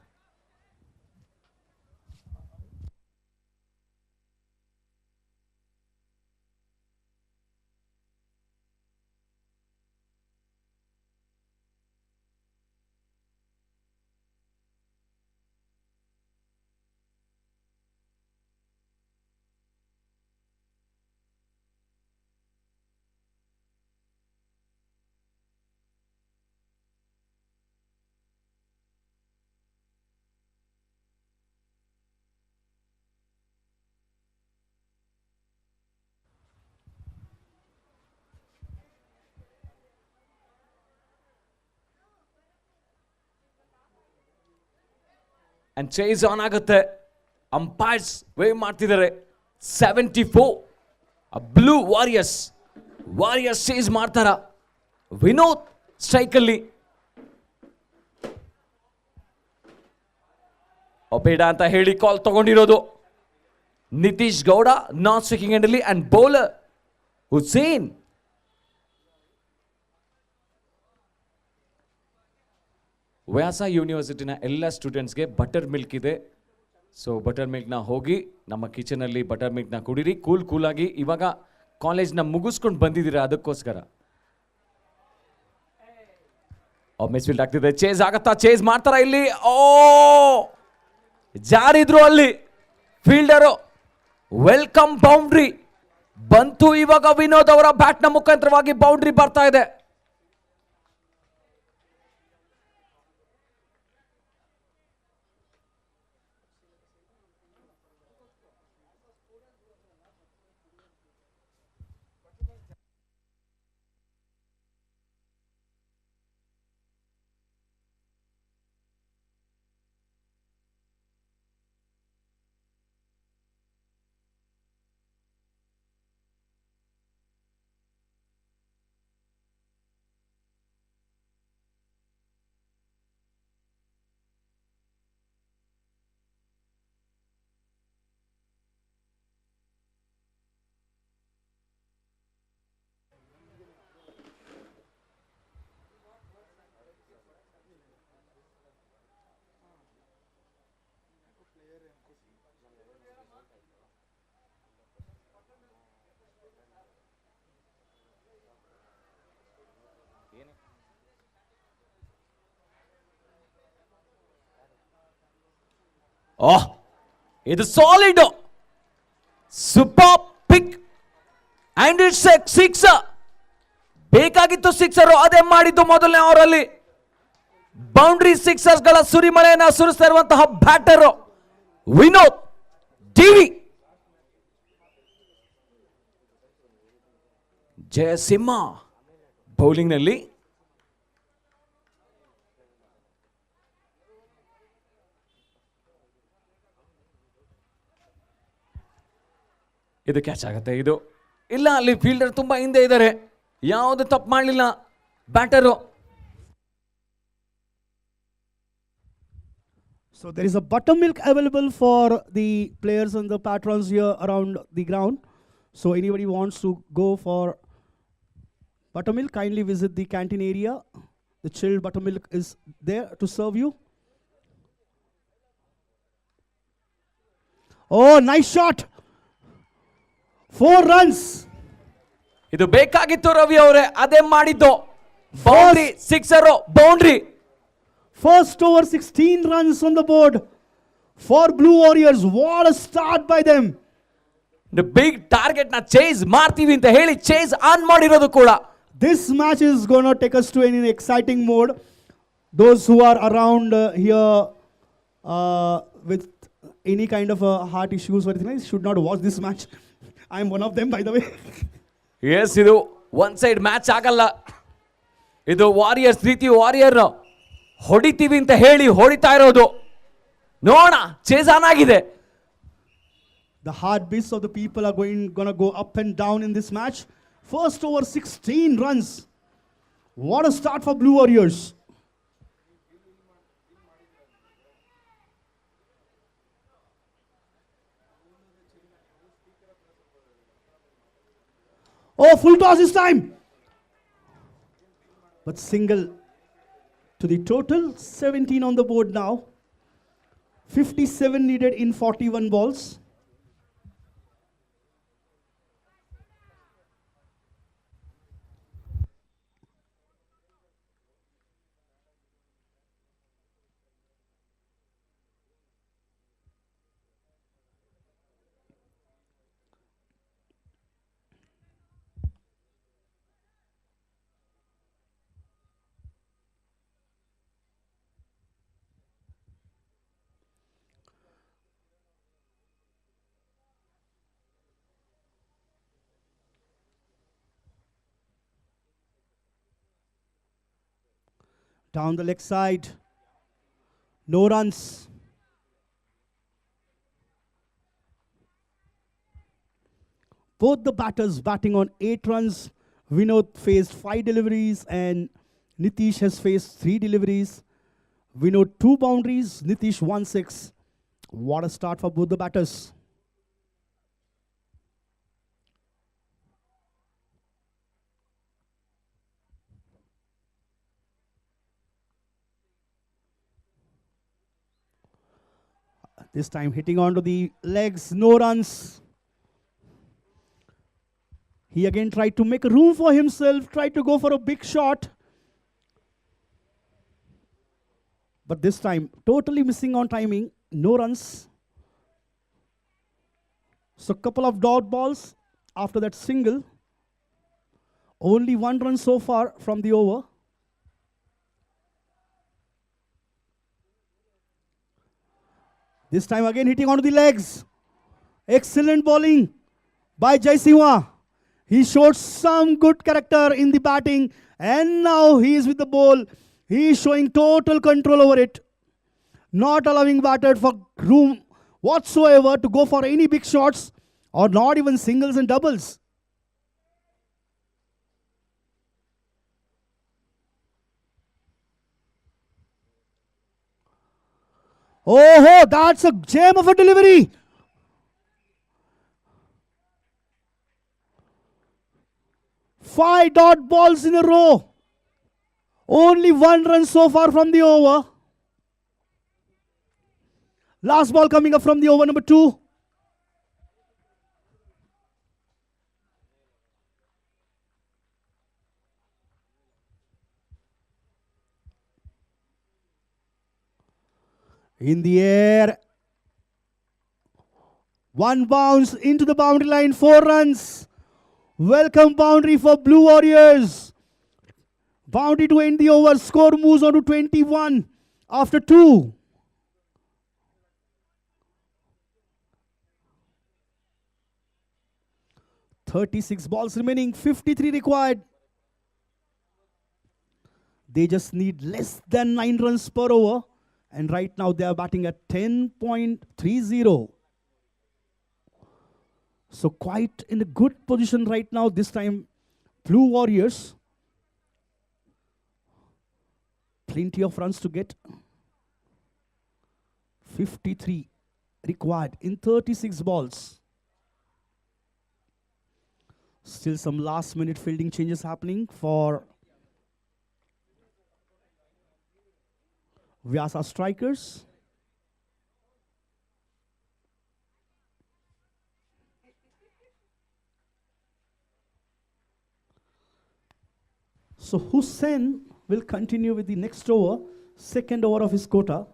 ಅಂಡ್ ಚೇಸ್ ಆನ್ ಆಗುತ್ತೆ. ಅಂಪೈರ್ಸ್ ವೇವ್ ಮಾಡ್ತಿದ್ದಾರೆ. 74 ಬ್ಲೂ ವಾರಿಯರ್ಸ್ ಚೇಸ್ ಮಾಡ್ತಾರ. ವಿನೋದ್ ಸ್ಟ್ರೈಕಲ್ಲಿ. ಬೇಡ ಅಂತ ಹೇಳಿ ಕಾಲ್ ತಗೊಂಡಿರೋದು ನಿತೀಶ್ ಗೌಡ ನಾನ್ ಸ್ಟ್ರೈಕಿಂಗ್ ಎಂಡಲ್ಲಿ. And bowler Hussain. ವ್ಯಾಸ ಯೂನಿವರ್ಸಿಟಿನ ಎಲ್ಲ ಸ್ಟೂಡೆಂಟ್ಸ್ಗೆ ಬಟರ್ ಮಿಲ್ಕ್ ಇದೆ. ಸೊ ಬಟರ್ ಮಿಲ್ಕ್ನ ಹೋಗಿ ನಮ್ಮ ಕಿಚನಲ್ಲಿ ಬಟರ್ ಮಿಲ್ಕ್ನ ಕುಡೀರಿ ಕೂಲಾಗಿ. ಇವಾಗ ಕಾಲೇಜ್ನ ಮುಗಿಸ್ಕೊಂಡು ಬಂದಿದ್ದೀರಾ, ಅದಕ್ಕೋಸ್ಕರ. ಮಿಸ್ ಫೀಲ್ಡ್ ಆಗ್ತಿದೆ. ಚೇಸ್ ಆಗತ್ತಾ? ಚೇಸ್ ಮಾಡ್ತಾರ ಇಲ್ಲಿ? ಓ, ಜಾರಿದ್ರು ಅಲ್ಲಿ ಫೀಲ್ಡರು. ವೆಲ್ಕಮ್ ಬೌಂಡ್ರಿ ಬಂತು. ಇವಾಗ ವಿನೋದ್ ಅವರ ಬ್ಯಾಟ್ನ ಮುಖಾಂತರವಾಗಿ ಬೌಂಡ್ರಿ ಬರ್ತಾ ಇದೆ. ಓಹ್, ಇದು solid super pick and it's A sixer. ಬೇಕಾಗಿತ್ತು ಸಿಕ್ಸರ್, ಅದೇ ಮಾಡಿದ್ದು ಮೊದಲನೇ ಓವರಲ್ಲಿ. ಬೌಂಡ್ರಿ ಸಿಕ್ಸರ್ಸ್ ಗಳ ಸುರಿಮಳೆಯನ್ನ ಸುರಿಸ್ತಾ ಇರುವಂತಹ batter Vinod TV. Jayasimha bowling ನಲ್ಲಿ. ಇದು ಕ್ಯಾಚ್ ಆಗುತ್ತೆ. ಇದು ಇಲ್ಲ, ಅಲ್ಲಿ ಫೀಲ್ಡರ್ ತುಂಬಾ ಹಿಂದೆ ಇದ್ದಾರೆ, ಯಾವುದು ತಪ್ಪು ಮಾಡಲಿಲ್ಲ batter. So there is a buttermilk available for the players and the patrons here around the ground. So anybody wants to go for buttermilk, kindly visit the canteen area. The chilled buttermilk is there to serve you. Oh, nice shot. 4 runs. ಇದು ಬೇಕಾಗಿತ್ತು ರವಿ ಅವರೇ, ಅದೇ ಮಾಡಿದ್ದು. Boundary sixer, boundary. First over 16 runs on the board for Blue Warriors. What a start by them. The big target na chase ಮಾಡ್ತೀವಿ ಅಂತ ಹೇಳಿ chase on ಮಾಡಿರೋದು ಕೂಡ. This match is going to take us to an exciting mode. Those who are around here with any kind of heart issues or anything, should not watch this match. I am one of them, by the way. Yes, ಇದು one side match ಆಗಲ್ಲ. ಇದು warriors ರೀತಿ warrior ಹೊಡಿತೀವಿ ಅಂತ ಹೇಳಿ ಹೊಡಿತಾ ಇರೋದು. ನೋಡ, ಚೇಸ್ ಆನ್ ಆಗಿದೆ. The heartbeats of the people are going to go up and down in this match. First over 16 runs. What a start for Blue Warriors. Oh, full toss this time. But single to the total. 17 on the board now. 57 needed in 41 balls. Down the leg side. No runs. Both the batters batting on 8 runs. Vinod faced 5 deliveries and Nitish has faced 3 deliveries. Vinod 2 boundaries, Nitish 1-6. What a start for both the batters. This time hitting onto the legs, no runs. He again tried to make room for himself, tried to go for a big shot. But this time, totally missing on timing, no runs. So couple of dot balls after that single. Only 1 run so far from the over. This time again hitting onto the legs. Excellent bowling by Jaisimha. He showed some good character in the batting, and now he is with the ball. He is showing total control over it, not allowing batter for room whatsoever to go for any big shots or not even singles and doubles. Oh, that's a gem of a delivery. Five dot balls in a row. Only 1 run so far from the over. Last ball coming up from the over number 2. In the air. One bounce into the boundary line. 4 runs. Welcome boundary for Blue Warriors. Boundary to end the over. Score moves on to 21 after 2. "36 balls remaining, 53 required. They just need less than 9 runs per over. And right now they are batting at 10.30. So quite in a good position right now. This time, Blue Warriors. Plenty of runs to get. 53 required in 36 balls. Still some last minute fielding changes happening for Vyasa strikers. So Hussain will continue with the next over, second over of his quota.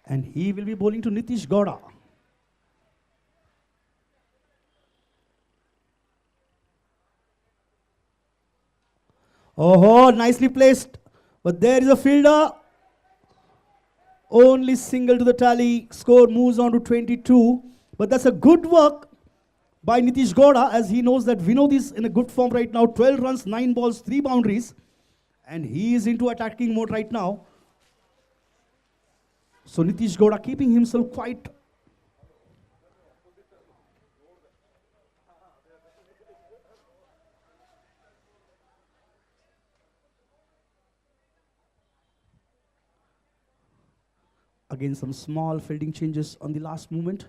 And he will be bowling to Nitish Gowda. Oh, nicely placed. But there is a fielder. Only single to the tally. Score moves on to 22. But that's a good work by Nitish Gowda, as he knows that Vinod is in a good form right now. 12 runs, 9 balls, 3 boundaries. And he is into attacking mode right now. So Nitish Gowda keeping himself quite again. Some small fielding changes on the last moment.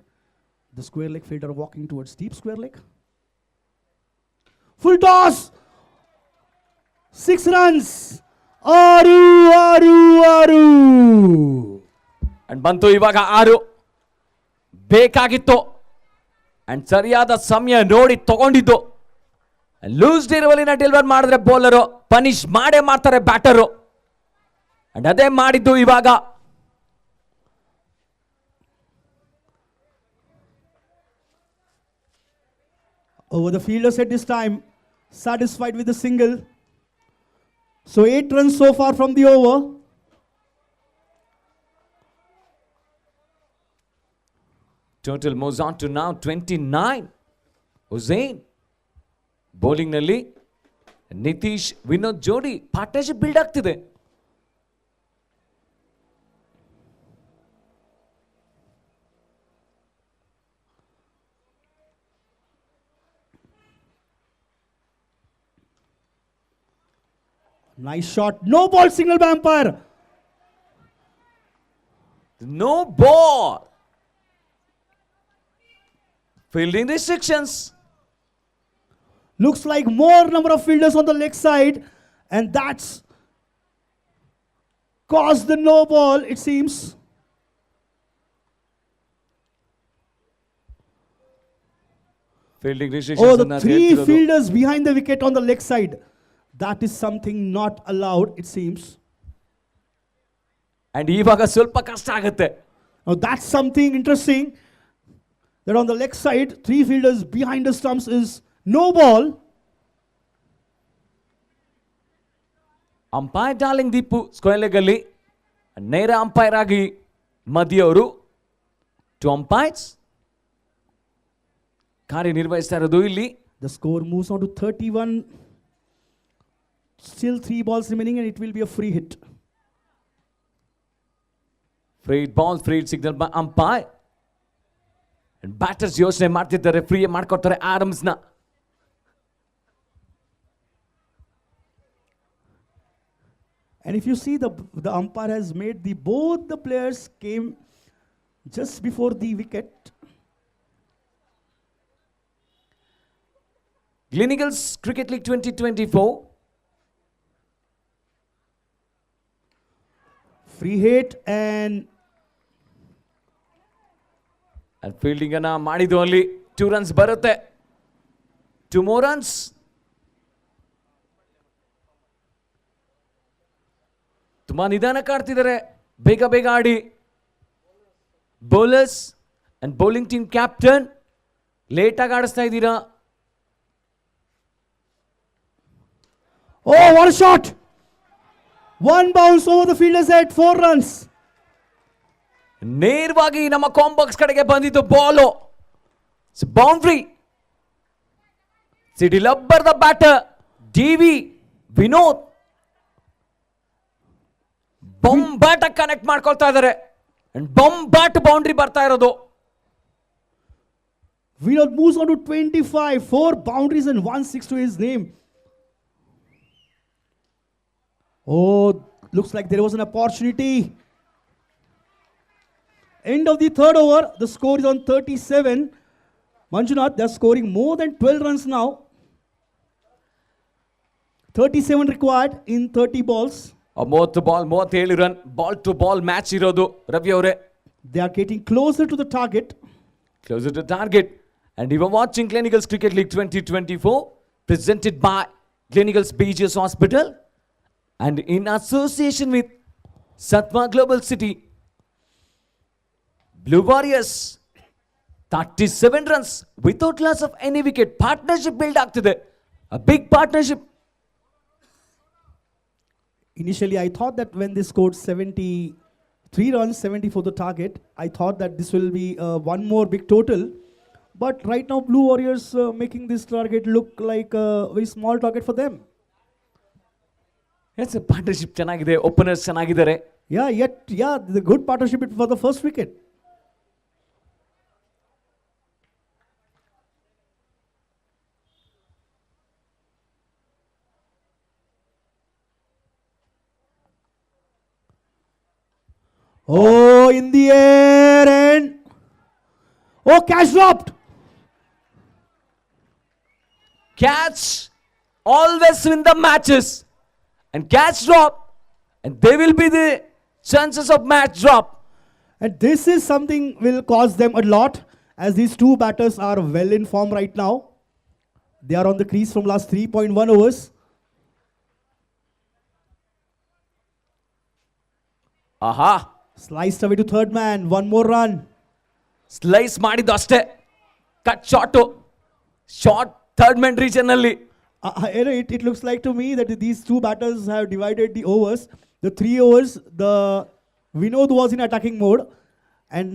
The square leg fielder walking towards deep square leg. Full toss. 6 runs. Aru. And ಬಂತು ಇವಾಗ 6 ಬೇಕಾಗಿತ್ತು. And ಸರಿಯಾದ ಸಮಯ ನೋಡಿ ತಗೊಂಡಿದ್ದು. Loose ಡಿರವಲಿನ deliver ಮಾಡಿದ್ರೆ bowler punish ಮಾಡೇ ಮಾಡ್ತಾರೆ ಬ್ಯಾಟರು. ಅಂಡ್ ಅದೇ ಮಾಡಿದ್ದು ಇವಾಗ. Over the fielder set this time, satisfied with the single. So 8 runs so far from the over. Total moves on to now 29. Hussain bowling ನಲ್ಲಿ ನಿತೀಶ್ ವಿನೋದ್ ಜೋಡಿ ಪಾರ್ಟ್ನರ್ಶಿಪ್ ಬಿಲ್ಡ್ ಆಗ್ತಿದೆ. Nice shot. No ball signal by umpire. No ball. Fielding restrictions. Looks like more number of fielders on the leg side, and that's caused the no ball, it seems. Fielding restrictions. Oh, the 3 fielders behind the wicket on the leg side. That is something not allowed, it seems. And ಇವಾಗ ಸ್ವಲ್ಪ ಕಷ್ಟ ಆಗುತ್ತೆ. Now that's something interesting. That on the leg side, 3 fielders behind the stumps is no ball. Umpire darling Deepu square leg ಅಲ್ಲಿ ನೇರ umpire ಆಗಿ ಮದಿ ಅವರು 2 umpires ಕಾರ್ಯನಿರ್ವಹಿಸ್ತಾ ಇರೋದು ಇಲ್ಲಿ. The score moves on to 31. Still 3 balls remaining, and it will be a free hit. Free ball, free signal by umpire. Batters ಯೋಚನೆ ಮಾಡ್ತಿದ್ದಾರೆ, ಫ್ರೀ ಮಾಡ್ಕೊಡ್ತಾರೆ ಆರ್ಮ್ಸ್ನ. And if you see, the umpire has made both the players came just before the wicket. Gleneagles Cricket League 2024. Free hit, and And fielding ಅನ್ನ ಮಾಡಿದ್ದು ಅಲ್ಲಿ 2 runs ಬರುತ್ತೆ. 2 more runs. ತುಂಬಾ ನಿಧಾನಕ್ಕೆ ಆಡ್ತಿದ್ದಾರೆ, ಬೇಗ ಬೇಗ ಆಡಿ. Bowlers and bowling team captain ಲೇಟಾಗಿ ಆಡಿಸ್ತಾ ಇದ್ದೀರಾ. Oh, what a shot! One bounce over the fielder's head, 4 runs. ನೇರವಾಗಿ ನಮ್ಮ ಕಾಂಬಾಕ್ಸ್ ಕಡೆಗೆ ಬಂದಿದ್ದು ಬಾಲು. ಬೌಂಡ್ರಿ. ಸಿಡಿ ಲಬ್ಬರ್ ದ ಬ್ಯಾಟರ್ ಡಿವಿ ವಿನೋದ್ ಬಾಂಬ್ ಬ್ಯಾಟ್ ಕನೆಕ್ಟ್ ಮಾಡ್ಕೊಳ್ತಾ ಇದ್ದಾರೆ. ಅಂಡ್ ಬಾಂಬ್ ಬ್ಯಾಟ್ ಬೌಂಡ್ರಿ ಬರ್ತಾ ಇರೋದು. Vinod moves on to 25, 4 boundaries and 1 6 to his name. Oh, looks like there was an opportunity. End of the third over, the score is on 37. Manjunath, they're scoring more than 12 runs now. 37 required in 30 balls. 30 ball 37 run. Ball to ball match ಇರೋದು ರವಿ ಅವರೇ. They are getting closer to the target. Closer to target. And you are watching Gleneagles Cricket League 2024 presented by Gleneagles BGS Hospital and in association with SATHVA Global City. Blue Warriors 37 runs without loss of any wicket. Partnership build ಆಗ್ತಿದೆ. A big partnership. Initially, I thought that when they scored 73 runs, 70 for the target, I thought that this will be one more big total. But right now, Blue Warriors making this target look like a very small target for them. Yes, partnership ಚೆನ್ನಾಗಿದೆ. Openers ಚೆನ್ನಾಗಿದ್ದಾರೆ. Yeah, the good partnership for the first wicket. Oh, in the air and oh, catch dropped. Catch always win the matches. And catch drop. And there will be the chances of match drop. And this is something will cost them a lot as these two batters are well in form right now. They are on the crease from last 3.1 overs. Aha. Sliced away to third man. One more run. Slice ಮಾಡಿದ್ದು ಅಷ್ಟೇ. Cut shot. Short third man region ಅಲ್ಲಿ. It looks like to me that these two batters have divided the overs. The 3 overs, the Vinod was in attacking mode, and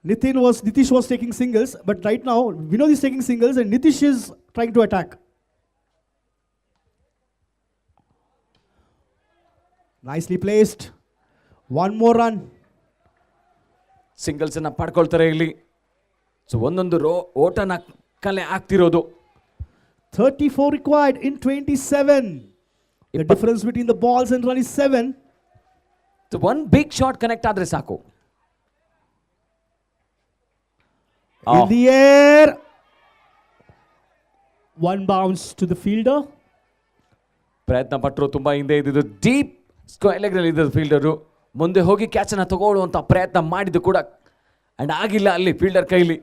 Nitish was taking singles. But right now, Vinod is taking singles, and Nitish is trying to attack. Nicely placed. One more run. Singles ಅನ್ನ ಪಡ್ಕೊಳ್ತಾರೆ ಇಲ್ಲಿ. So ಒಂದೊಂದು ಓಟನ ಕಲೆ ಆಗ್ತಿರೋದು. 34 required in 27. The difference between the balls and run is 7. So one big shot connect ಆದ್ರೆ ಸಾಕು. In the air. One bounce to the fielder. ಪ್ರಯತ್ನ ಪಟ್ಟರು, ತುಂಬಾ ಹಿಂದೆ ಇದ್ದಿದ್ದು ಡೀಪ್ ಸ್ಕ್ವೇರ್ ಲೆಗ್ ನಲ್ಲಿ ಇದ್ದ ಫೀಲ್ಡರು ಮುಂದೆ ಹೋಗಿ ಕ್ಯಾಚ್ ಅನ್ನ ತಗೊಳ್ಳುವಂತ ಪ್ರಯತ್ನ ಮಾಡಿದ್ದು ಕೂಡ ಅಂಡ್ ಆಗಿಲ್ಲ ಅಲ್ಲಿ ಫೀಲ್ಡರ್ ಕೈಲಿ.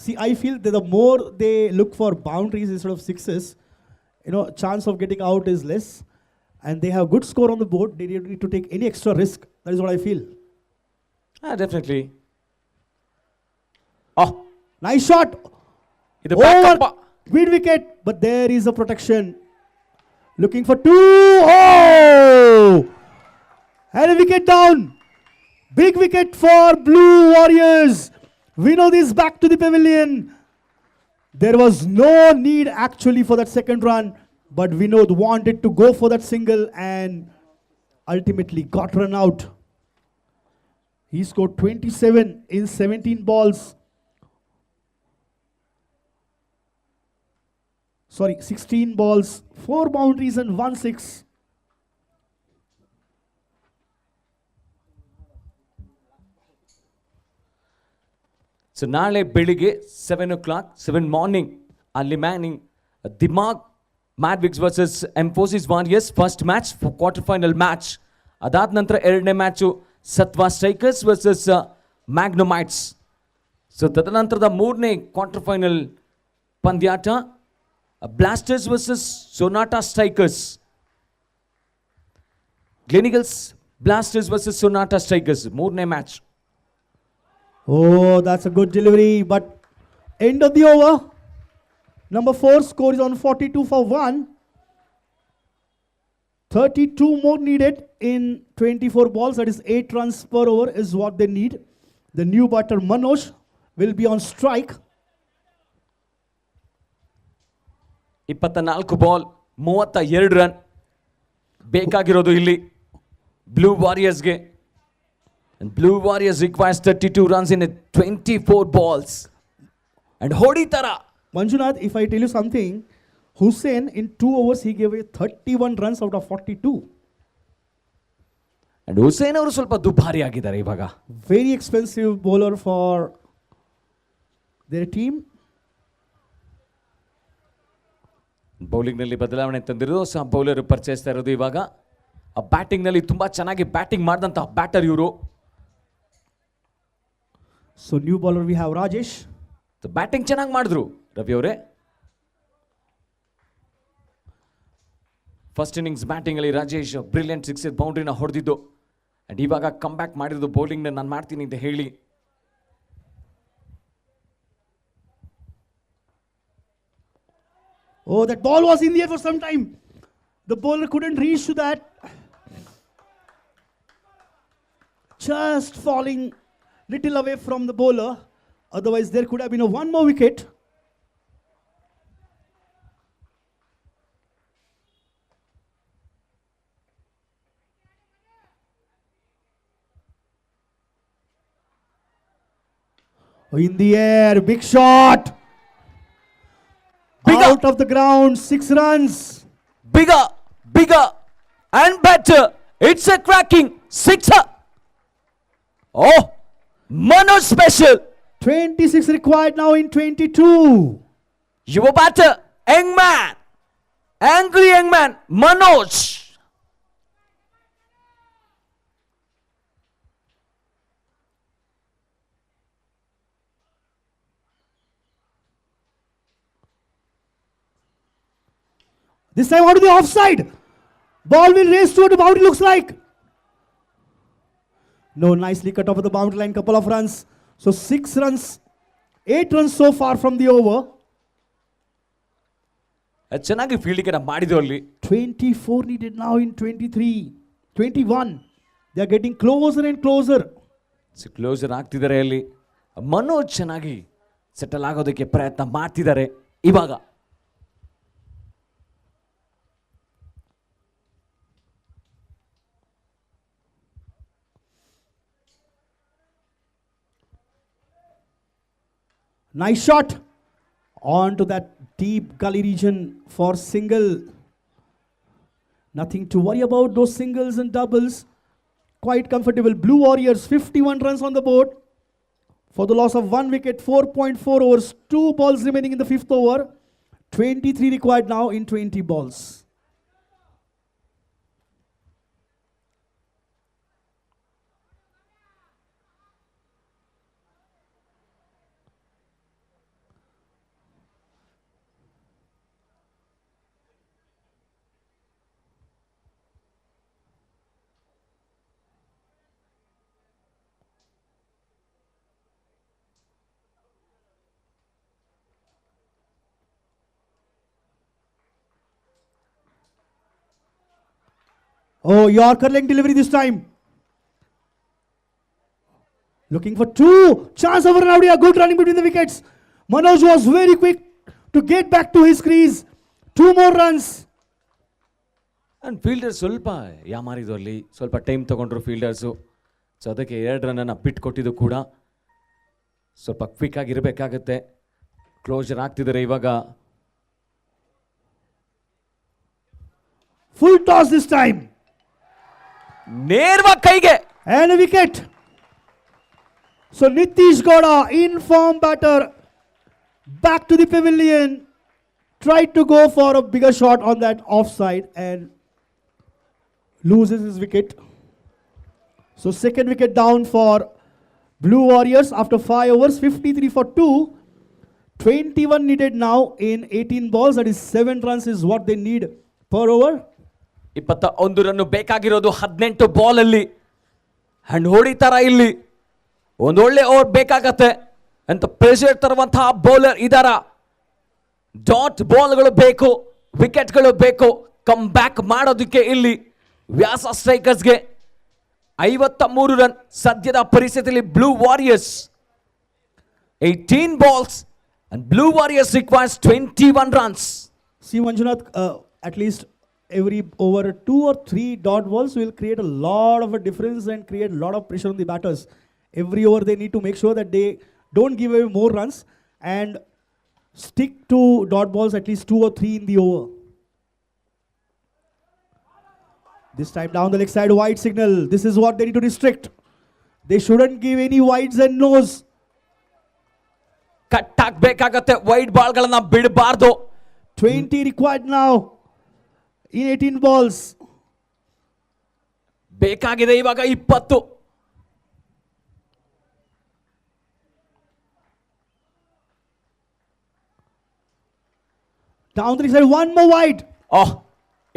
See, I feel that the more they look for boundaries instead of sixes, chance of getting out is less. And they have good score on the board. They don't need to take any extra risk. That is what I feel. Definitely. Oh, nice shot. Over mid wicket, but there is a protection. Looking for 2. Oh! And a wicket down. Big wicket for Blue Warriors. Vinod is back to the pavilion. There was no need actually for that second run, but Vinod wanted to go for that single and ultimately got run out. He scored 27 in 17 balls. 16 balls, 4 boundaries and 1 6. So ನಾಳೆ ಬೆಳಿಗ್ಗೆ 7 o'clock, 7 morning ಅಲ್ಲಿ ಮ್ಯಾನಿಂಗ್ ದಿಮಾಗ್ mad wicks versus Mphasis warriors first match for quarter final match ಅದಾದ ನಂತರ ಎರಡನೇ match Satva strikers versus Magnamites. So ತದನಂತರದ ಮೂರನೇ ಕ್ವಾರ್ಟರ್ ಫೈನಲ್ ಪಂದ್ಯಾಟ blasters versus Sonata strikers. Gleneagles blasters versus Sonata strikers ಮೂರನೇ match. Oh, that's a good delivery, but end of the over. Number 4 score is on 42 for 1. 32 more needed in 24 balls. That is 8 runs per over is what they need. The new batter Manoj will be on strike. 24 ball 32 run ಬೇಕಾಗಿರೋದು ಇಲ್ಲಿ blue ವಾರಿಯರ್ಸ್ಗೆ. Blue warriors requires 32 runs in 24 balls. And ಹೊಡಿತಾರ. Manjunath, if I tell you something, Hussain in 2 overs he gave away 31 runs out of 42. And Hussain ಅವರು ಸ್ವಲ್ಪ ದುಬಾರಿ ಆಗಿದ್ದಾರೆ ಇವಾಗ. Very expensive bowler for their team. Bowling ನಲ್ಲಿ ಬದಲಾವಣೆ ತಂದಿರೋದು ಹೊಸ ಬೌಲರ್ ಪರಿಚಯಿಸ್ತಾ ಇರೋದು ಇವಾಗ. ಆ ಬ್ಯಾಟಿಂಗ್ ನಲ್ಲಿ ತುಂಬಾ ಚೆನ್ನಾಗಿ ಬ್ಯಾಟಿಂಗ್ ಮಾಡಿದಂತಹ ಬ್ಯಾಟರ್ ಇವರು. So new bowler we have Rajesh. Batting ಚೆನ್ನಾಗಿ ಮಾಡಿದ್ರು ರವಿ ಅವರೇ. ಫಸ್ಟ್ ಇನ್ನಿಂಗ್ಸ್ ಬ್ಯಾಟಿಂಗ್ ಅಲ್ಲಿ ರಾಜೇಶ್ ಬ್ರಿಲಿಯಂಟ್ 6 ಬೌಂಡ್ರಿನ ಹೊಡೆದಿದ್ದು. ಅಂಡ್ ಇವಾಗ ಕಮ್ ಬ್ಯಾಕ್ ಮಾಡಿದ್ದು ಬೌಲಿಂಗ್ ನಾನು ಮಾಡ್ತೀನಿ ಅಂತ ಹೇಳಿ. Oh, that ball was in the air for some time. The bowler couldn't reach to that. Just falling little away from the bowler. Otherwise, there could have been a one more wicket. Oh, in the air, big shot. Bigger. Out of the ground, 6 runs. Bigger and better. It's a cracking sixer. Oh, Manoj special. 26 required now in 22. Your batter, young man, angry young man, Manoj. This time out of the offside. Ball will race toward the boundary, looks like. No, nicely cut off at the boundary line, couple of runs. So 6 runs, 8 runs so far from the over. ಚೆನ್ನಾಗಿ fielding ಮಾಡಿದ್ರು ಅಲ್ಲಿ. 24 needed now in 23, 21. They are getting closer and closer. Closer ಆಗ್ತಿದ್ದಾರೆ ಅಲ್ಲಿ. ಮನೋಜ್ ಚೆನ್ನಾಗಿ settle ಆಗೋದಕ್ಕೆ ಪ್ರಯತ್ನ ಮಾಡ್ತಿದ್ದಾರೆ ಇವಾಗ. Nice shot onto that deep gully region for single. Nothing to worry about those singles and doubles. Quite comfortable. Blue Warriors 51 runs on the board for the loss of 1 wicket, 4.4 overs, 2 balls remaining in the 5th over. 23 required now in 20 balls. Oh, Yorker leg delivery this time. Looking for 2. Chance over Rowdy. A good running between the wickets. Manoj was very quick to get back to his crease. 2 more runs. And fielder ಸ್ವಲ್ಪ ಯಾಮಾರಿದು ಅಲ್ಲಿ, ಸ್ವಲ್ಪ time ತಗೊಂಡ್ರು ಫೀಲ್ಡರ್ಸು. So ಅದಕ್ಕೆ 2 ರನ್ನನ್ನು ಬಿಟ್ಕೊಟ್ಟಿದ್ದು ಕೂಡ. ಸ್ವಲ್ಪ quick ಆಗಿರಬೇಕಾಗತ್ತೆ. Closer ಆಗ್ತಿದ್ದಾರೆ ಇವಾಗ. Full toss this time. ನೇರವಾಗಿ ಕೈಗೆ And a wicket. So Nitish Gowda, in form batter, back to the pavilion. Tried to go for a bigger shot on that offside and loses his wicket. So second wicket down for Blue Warriors after 5 overs, 53 for 2. 21 needed now in 18 balls. That is 7 runs is what they need per over. 21 run ಬೇಕಾಗಿರೋದು 18 ball ಅಲ್ಲಿ. And ಹೊಡಿತಾರ ಇಲ್ಲಿ ಒಂದೊಳ್ಳೆ over ಬೇಕಾಗತ್ತೆ ಅಂತ pressure ತರುವಂತಹ bowler ಇದಾರ. Dot ಬಾಲ್ಗಳು ಬೇಕು, ವಿಕೆಟ್ಗಳು ಬೇಕು ಕಮ್ ಬ್ಯಾಕ್ ಮಾಡೋದಕ್ಕೆ. ಇಲ್ಲಿ ವ್ಯಾಸ ಸ್ಟ್ರೈಕರ್ಸ್ಗೆ 53 ರನ್ ಸದ್ಯದ ಪರಿಸ್ಥಿತಿಯಲ್ಲಿ blue warriors 18 balls and Blue Warriors requires 21 runs. See Manjunath, at least every over 2 or 3 dot balls will create a lot of a difference and create a lot of pressure on the batters. Every over they need to make sure that they don't give away more runs and stick to dot balls at least 2 or 3 in the over. This time down the leg side, wide signal. This is what they need to restrict. They shouldn't give any wides and no's. Cut ಆಗಬೇಕಾಗತ್ತೆ, wide ಬಾಲ್ಗಳನ್ನ ಬಿಡಬಾರ್ದು. 20 required now in 18 balls. ಬೇಕಾಗಿದೆ ಇವಾಗ 20. Down the leg side, one more wide.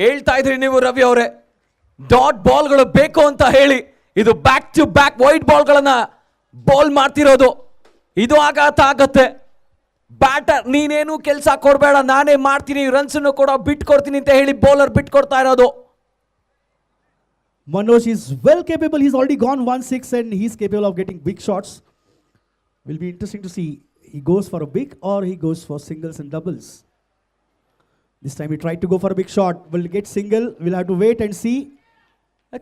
ಹೇಳ್ತಾ ಇದ್ರಿ ನೀವು ರವಿ ಅವರೇ, dot ಬಾಲ್ಗಳು ಬೇಕು ಅಂತ ಹೇಳಿ. ಇದು ಬ್ಯಾಕ್ ಟು ಬ್ಯಾಕ್ ವೈಡ್ ಬಾಲ್ಗಳನ್ನ ಬಾಲ್ ಮಾಡ್ತಿರೋದು. ಇದು ಆಘಾತ ಆಗತ್ತೆ. ಬ್ಯಾಟರ್ ನೀನೇನು ಕೆಲಸ ಕೊಡಬೇಡ, ನಾನೇ ಮಾಡ್ತೀನಿ, ರನ್ಸ್ ಕೂಡ ಬಿಟ್ಕೊಡ್ತೀನಿ ಅಂತ ಹೇಳಿ ಬೌಲರ್ ಬಿಟ್ಕೊಡ್ತಾ ಇರೋದು. Manoj is well capable. He's already gone 1-6 and he's capable of getting big shots. Will be interesting to see. He goes for a big or he goes for singles and doubles. This time he tried to go for a big shot. Will he get single? We'll have to wait and see.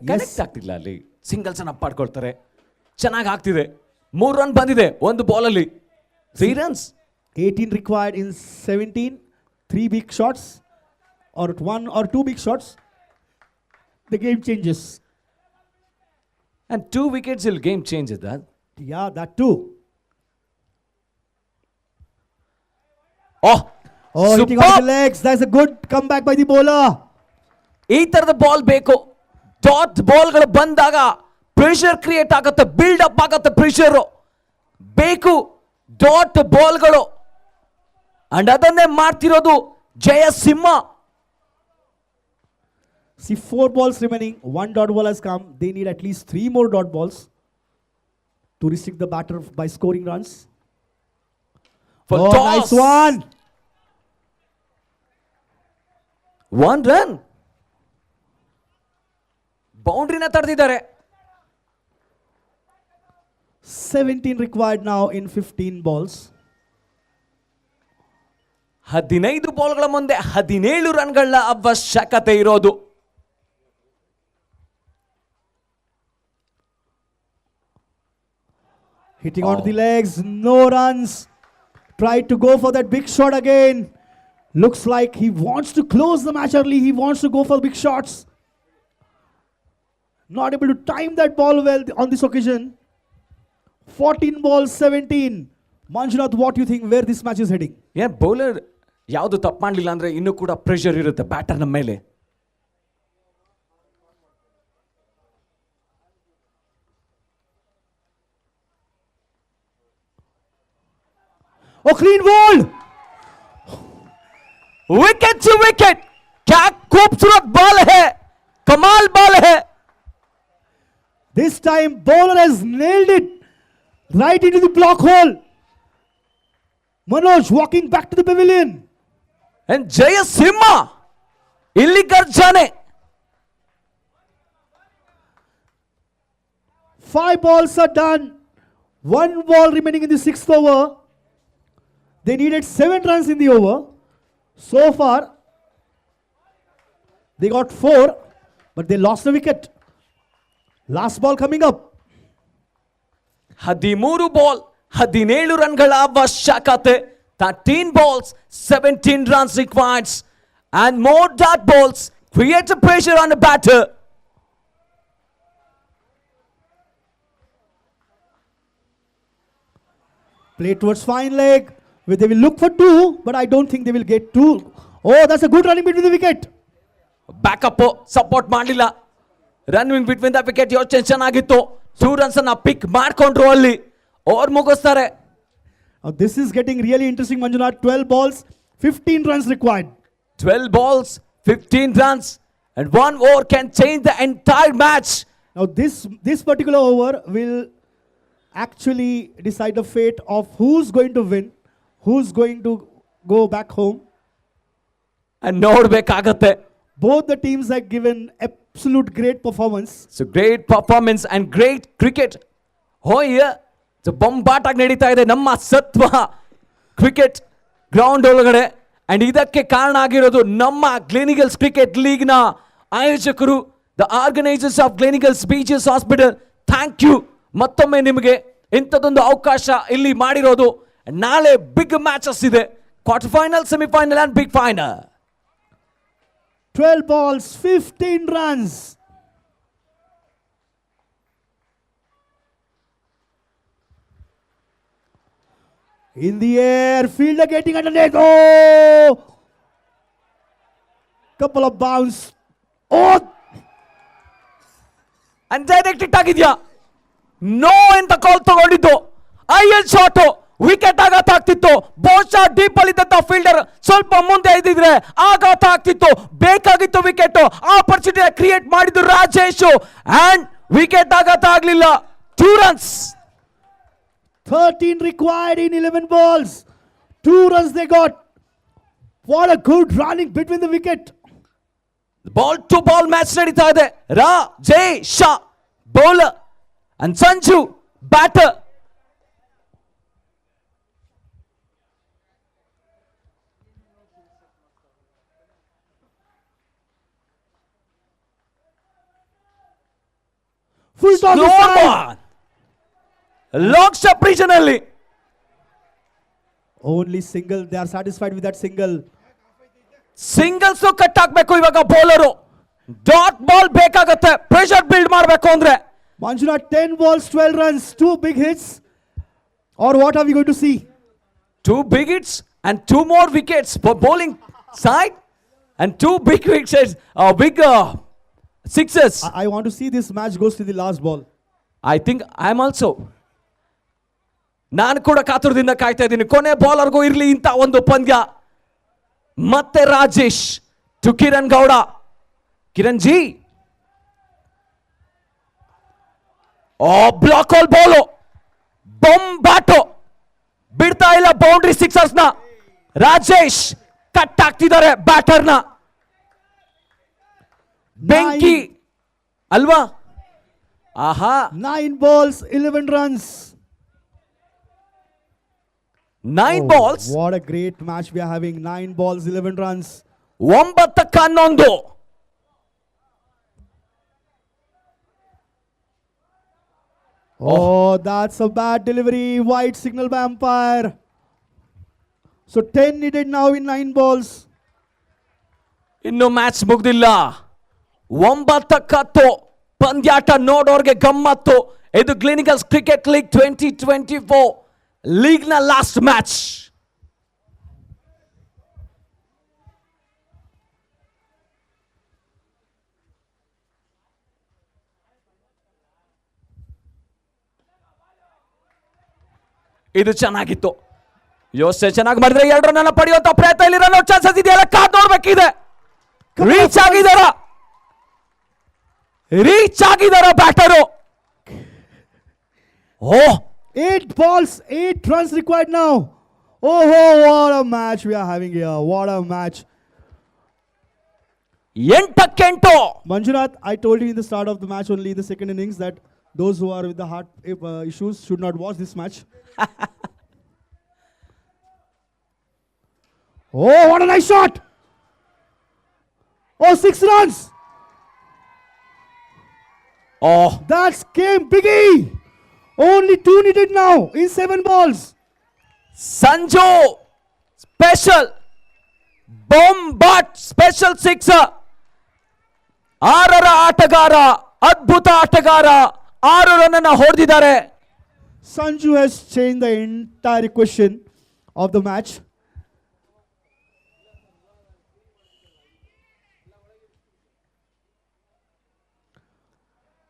Connect ಆಗ್ತಿಲ್ಲ ಅಲ್ಲಿ. Singles ಅನ್ನ ಪಡ್ಕೊಳ್ತಾರೆ. ಚೆನ್ನಾಗಿ ಆಗ್ತಿದೆ. 3 run ಬಂದಿದೆ ಒಂದು ball ಅಲ್ಲಿ. 3 runs. 18 required in 17. 3 big shots or 1 or 2 big shots. The game changes. And 2 wickets will game changes that. Yeah, that too. Hitting on the legs. That's a good comeback by the bowler. ಈ ತರದ ball ಬೇಕು. Dot ಬಾಲ್ಗಳು ಬಂದಾಗ pressure create ಆಗುತ್ತೆ, build up ಆಗುತ್ತೆ, pressure ಬೇಕು dot ಬಾಲ್ಗಳು. And ಅದನ್ನೇ ಮಾಡ್ತಿರೋದು Jayasimha. See, 4 balls remaining. 1 dot ball has come. They need at least 3 more dot balls to restrict the batter by scoring runs. Nice one. 1 run. ಬೌಂಡ್ರಿನ ತಡೆದಿದ್ದಾರೆ. 17 required now in 15 balls. 15 ಬಾಲ್ಗಳ ಮುಂದೆ 17 ರನ್ಗಳ ಅವಶ್ಯಕತೆ ಇರೋದು. Hitting onto the legs, no runs. Tried to go for that big shot again. Looks like he wants to close the match early. He wants to go for big shots. Not able to time that ball well on this occasion. 14 balls, 17. Manjunath, what do you think where this match is heading? Bowler ಯಾವುದು ತಪ್ಪು ಮಾಡಲಿಲ್ಲ ಅಂದ್ರೆ ಇನ್ನೂ ಕೂಡ pressure ಇರುತ್ತೆ ಬ್ಯಾಟರ್ನ ಮೇಲೆ. Clean ball! Wicket to wicket. क्या खूबसूरत बॉल है, कमाल बॉल है. This time bowler has nailed it right into the block hole. Manoj walking back to the pavilion. And Jayasimha illi garjane. 5 balls are done. 1 ball remaining in the 6th over. They needed 7 runs in the over. So far, they got 4, but they lost a wicket. Last ball coming up. 13 ball 17 ರನ್ಗಳ ಅವಶ್ಯಕತೆ. 13 balls 17 runs required and more dot balls create a pressure on the batter. Play towards fine leg. They will look for 2, but I don't think they will get 2. That's a good running between the wicket. Back up support ಮಾಡಲಿಲ್ಲ. Running between the wicket ಯೋಚನೆ ಚೆನ್ನಾಗಿತ್ತು. 2 runs ಅನ್ನ ಪಿಕ್ ಮಾಡ್ಕೊಂಡ್ರು ಅಲ್ಲಿ. Over ಮುಗಿಸ್ತಾರೆ. Now this is getting really interesting, Manjunath. 12 balls, 15 runs required. 12 balls, 15 runs, and 1 over can change the entire match. Now this particular over will actually decide the fate of who's going to win, who's going to go back home. And ನೋಡ್ಬೇಕಾಗತ್ತೆ. Both the teams have given absolute great performance. So great performance and great cricket. Oh yeah, so ಬೊಂಬಾಟಾಗಿ ನಡೀತಾ ಇದೆ ನಮ್ಮ ಸತ್ವ cricket ground ಒಳಗಡೆ. And ಇದಕ್ಕೆ ಕಾರಣ ಆಗಿರೋದು ನಮ್ಮ ಗ್ಲೆನಿಗಲ್ಸ್ cricket ಲೀಗ್ನ ಆಯೋಜಕರು, the organisers of Gleneagles beaches hospital. Thank you ಮತ್ತೊಮ್ಮೆ ನಿಮಗೆ ಇಂಥದ್ದೊಂದು ಅವಕಾಶ ಇಲ್ಲಿ ಮಾಡಿರೋದು. ನಾಳೆ ಬಿಗ್ ಮ್ಯಾಚಸ್ ಇದೆ, quarter final, semifinal and big final. 12 balls, 15 runs. In the air, fielder getting underneath. Oh! Couple of bounce. Oh! And direct hit ಆಗಿದ್ಯಾ? No ಅಂತ ಕಾಲ್ ತಗೊಂಡಿದ್ದು. ಐಎಲ್ ಶಾಟ್ ವಿಕೆಟ್ ಆಘಾತ ಆಗ್ತಿತ್ತು. ಬಹುಶಃ ಡೀಪ್ ಅಲ್ಲಿ ಇದ್ದಂತ ಫೀಲ್ಡರ್ ಸ್ವಲ್ಪ ಮುಂದೆ ಇದ್ದಿದ್ರೆ ಆಘಾತ ಆಗ್ತಿತ್ತು. ಬೇಕಾಗಿತ್ತು ವಿಕೆಟ್. ಆಪರ್ಚುನಿಟಿ ಕ್ರಿಯೇಟ್ ಮಾಡಿದ್ದು ರಾಜೇಶ್. ಅಂಡ್ ವಿಕೆಟ್ ಆಘಾತ ಆಗ್ಲಿಲ್ಲ. 2 runs. 13 required in 11 balls. 2 runs they got. What a good running between the wicket. Ball to ball match ನಡೀತಾ ಇದೆ. Rajesh bowler and Sanju batter. Full toss this time. Long step region ಅಲ್ಲಿ Only single. They are satisfied with that single. Singles cut ಹಾಕ್ಬೇಕು ಇವಾಗ bowler. Dot ball ಬೇಕಾಗತ್ತೆ pressure build ಮಾಡಬೇಕು ಅಂದ್ರೆ. Manjunath, 10 balls, 12 runs, 2 big hits. Or what are we going to see? 2 big hits and 2 more wickets for bowling side and 2 big wickets, big sixes. I want to see this match goes to the last ball. I think I am also. ನಾನು ಕೂಡ ಕಾತುರದಿಂದ ಕಾಯ್ತಾ ಇದ್ದೀನಿ ಕೊನೆ ಬೌಲರ್ಗೂ ಇರಲಿ ಇಂಥ ಒಂದು ಪಂದ್ಯ. ಮತ್ತೆ Rajesh to Kiran Gowda. Kiran ji, oh black hole ball, ಬೊಂಬಾಟು ಬಿಡ್ತಾ ಇಲ್ಲ ಬೌಂಡ್ರಿ ಸಿಕ್ಸರ್ಸ್ ನ. ರಾಜೇಶ್ ಕಟ್ ಆಗ್ತಿದ್ದಾರೆ ಬ್ಯಾಟರ್ನ. ಬೆಂಕಿ ಅಲ್ವಾ? ಆಹಾ, 9 balls, 11 runs. 9 balls, What a great match we are having. 9 balls, 11 runs. 9-11. Oh, that's a bad delivery. White signal by umpire. So 10 needed now in 9 balls. ಇನ್ನು match ಮುಗ್ದಿಲ್ಲ. 9-10 ಪಂದ್ಯಾಟ ನೋಡೋರ್ಗೆ ಗಮ್ಮತ್ತು. ಇದು Gleneagles cricket league 2024 ಲೀಗ್ನ last match. ಇದು ಚೆನ್ನಾಗಿತ್ತು. ಯೋಚನೆ ಚೆನ್ನಾಗಿ ಮಾಡಿದ್ರೆ 2 run ಪಡೆಯುವಂತ ಪ್ರಯತ್ನ ಇಲ್ಲಿ. ರನ್ ಔಟ್ ಚಾನ್ಸಸ್ ಇದೆಯಲ್ಲ, ಕಾದ್ ನೋಡ್ಬೇಕಿದೆ. ರೀಚ್ ಆಗಿದಾರ batter. Oh, 8 balls, 8 runs required now. Oh, what a match we are having here. What a match. 8-8. Manjunath, I told you in the start of the match, only in the second innings, that those who are with the heart issues should not watch this match. Oh, what a nice shot. Oh, 6 runs. Oh, That's game biggie. Only 2 needed now in 7 balls. Sanju special ಬೊಂಬಾಟ್ special 6. 6ರ ಆಟಗಾರ, ಅದ್ಭುತ ಆಟಗಾರ, 6 run ಹೊಡೆದಿದ್ದಾರೆ. Sanju has changed the entire equation of the match.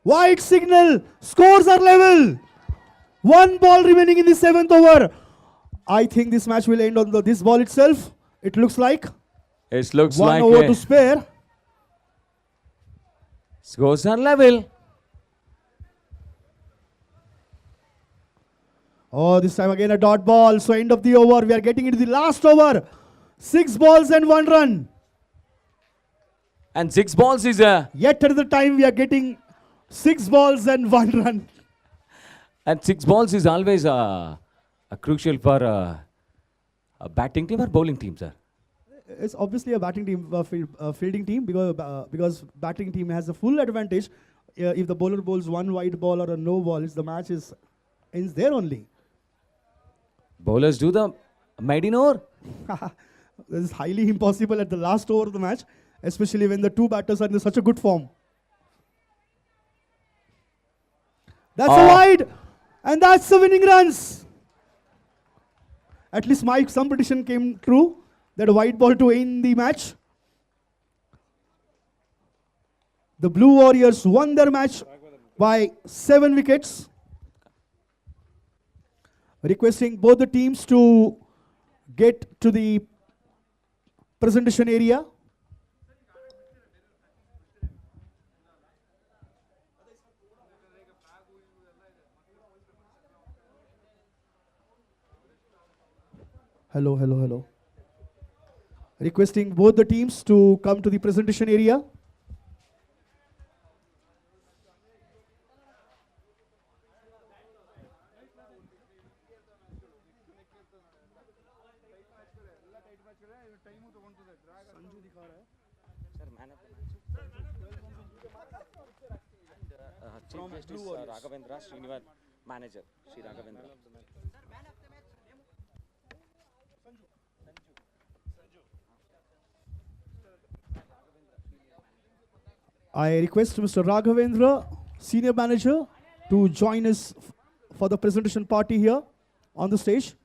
White signal. Scores are level. One ball remaining in the 7th over. I think this match will end on this ball itself. It looks like. It looks One like over to spare. scores are level. Oh, this time again a dot ball. So end of the over. We are getting into the last over. 6 balls and 1 run. And 6 balls is a Yet another time we are getting 6 balls and 1 run. and 6 balls is always a crucial for a batting team or bowling team, sir. It's obviously a batting team, fielding team, because batting team has a full advantage. If the bowler bowls one wide ball or a no ball, the match ends there only. Bowlers do the maiden over. This is highly impossible at the last over of the match, especially when the 2 batters are in such a good form. That's a wide, and that's the winning runs. At least some prediction came true, that a wide ball to end the match. The Blue Warriors won their match by 7 wickets. Requesting both the teams to get to the presentation area. Hello. Requesting both the teams to come to the presentation area. Chief Guest is Raghavendra, Srinivas manager, Sri Raghavendra. I request Mr. Raghavendra, senior manager, to join us for the presentation party here on the stage.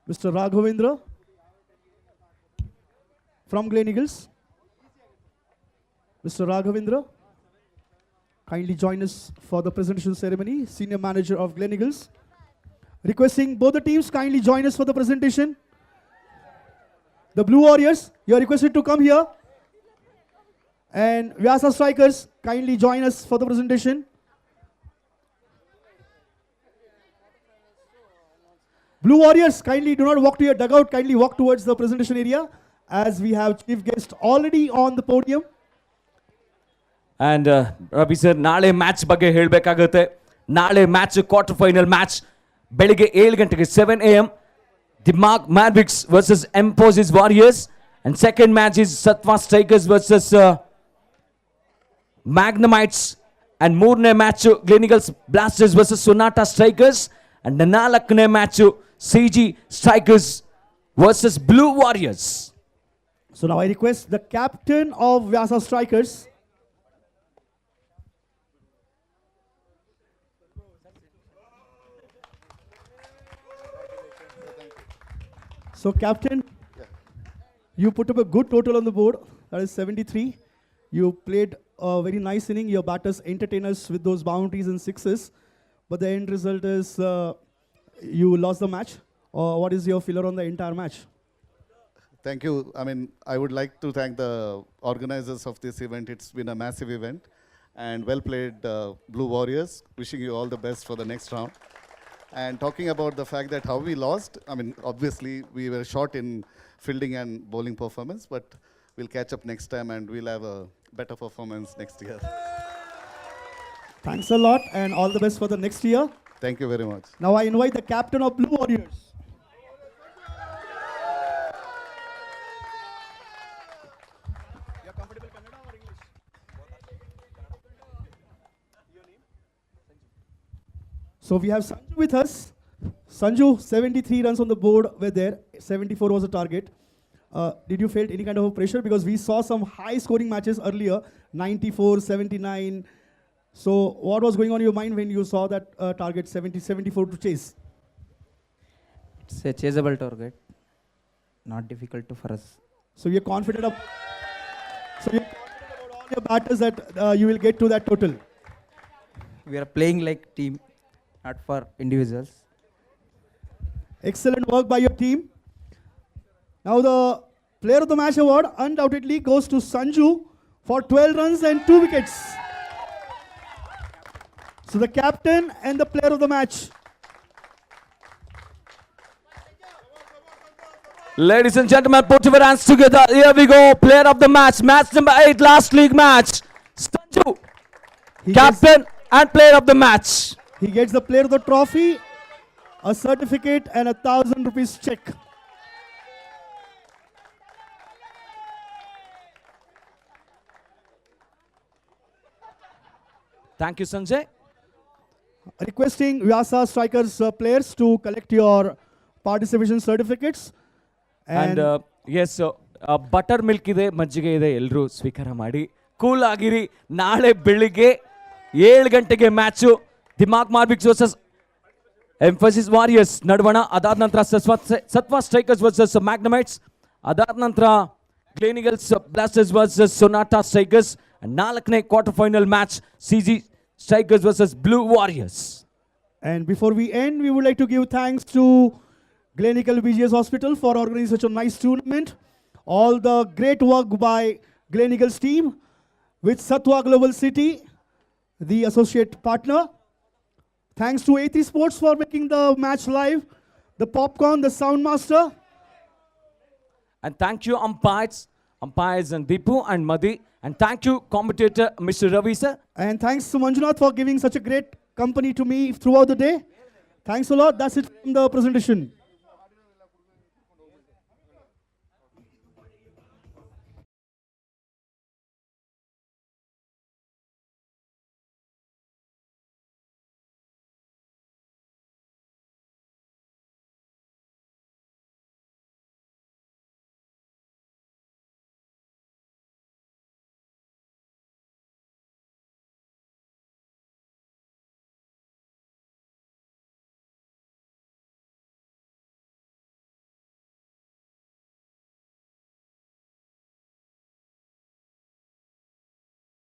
Mr. Raghavendra from GLENEAGLES. Mr. Raghavendra, kindly join us for the presentation ceremony, senior manager of GLENEAGLES. Requesting both the teams kindly join us for the presentation. The Blue Warriors, you are requested to come here. And Vyasa Strikers, kindly join us for the presentation. Blue Warriors, kindly do not walk to your dugout, kindly walk towards the presentation area, as we have chief guest already on the podium. And Ravi sir, ನಾಳೆ match ಬಗ್ಗೆ ಹೇಳಬೇಕಾಗುತ್ತೆ. ನಾಳೆ match quarter final match ಬೆಳಿಗ್ಗೆ 7 ಗಂಟೆಗೆ 7 AM. The Mavericks versus Emphasis Warriors, and second match is SATHVA Strikers versus Magnamites, and ಮೂರನೇ match GLENEAGLES Blasters versus Sonata Strikers, and ನಾಲ್ಕನೇ match CG Strikers versus Blue Warriors. So now I request the captain of Vyasa Strikers, so captain, you put up a good total on the board, that is 73. You played a very nice inning. Your batters entertained us with those boundaries and sixes, but the end result is you lost the match. What is your feeler on the entire match? Thank you. I mean, I would like to thank the organizers of this event. It's been a massive event, and well played, Blue Warriors. Wishing you all the best for the next round. And talking about the fact that how we lost, I mean, obviously we were short in fielding and bowling performance, but we'll catch up next time and we'll have a better performance next year. Thanks a lot, and all the best for the next year. Thank you very much. Now I invite the captain of Blue Warriors. So we have Sanju with us. Sanju, 73 runs on the board were there. 74 was the target. Did you feel any kind of pressure? Because we saw some high scoring matches earlier, 94, 79. So what was going on in your mind when you saw that target 74 to chase? It's a chaseable target, not difficult for us. So you're confident of. So you're confident about all all your batters that you will get to that total. We are playing like team, not for individuals. Excellent work by your team. Now the player of the match award undoubtedly goes to Sanju for 12 runs and 2 wickets. So the captain and the player of the match. Ladies and gentlemen, put your hands together. Here we go. Player of the match. Match number 8, last league match. Sanju, He captain and player of the match. He gets the player of the trophy, a certificate and 1,000 rupees check. Thank you, Sanjay. Requesting Vyasa Strikers players to collect your participation certificates. And yes, butter milk ಇದೆ, ಮಜ್ಜಿಗೆ ಇದೆ, ಎಲ್ಲರೂ ಸ್ವೀಕಾರ ಮಾಡಿ cool ಆಗಿರಿ. ನಾಳೆ ಬೆಳಿಗ್ಗೆ 7 ಗಂಟೆಗೆ ಮ್ಯಾಚು ದಿಮಾಗ್ ಮಾರ್ಬಿಕ್ಸ್ ವರ್ಸಸ್ ಎಂಫಸಿಸ್ ವಾರಿಯರ್ಸ್ ನಡುವಣ. ಅದಾದ ನಂತರ ಸತ್ವಾ ಸ್ಟ್ರೈಕರ್ಸ್ ವರ್ಸಸ್ ಮ್ಯಾಗ್ನಮೈಟ್ಸ್. ಅದಾದ ನಂತರ ಗ್ಲೇನಿಗಲ್ಸ್ ಬ್ಲಾಸ್ಟರ್ಸ್ ವರ್ಸಸ್ ಸೊನಾಟಾ ಸ್ಟ್ರೈಕರ್ಸ್. 4ನೇ quarter final match CG strikers versus blue warriors. And before we end, we would like to give thanks to Gleneagle BGS Hospital for organizing such a nice tournament. All the great work by Gleneagle's team with SATHVA Global City, the associate partner. Thanks to A3 Sports for making the match live, the popcorn, the sound master. And thank you umpires and Deepu and Madhi. And thank you commentator Mr. Ravi sir. And thanks to Manjunath for giving such a great company to me throughout the day. Thanks a lot. That's it from the presentation.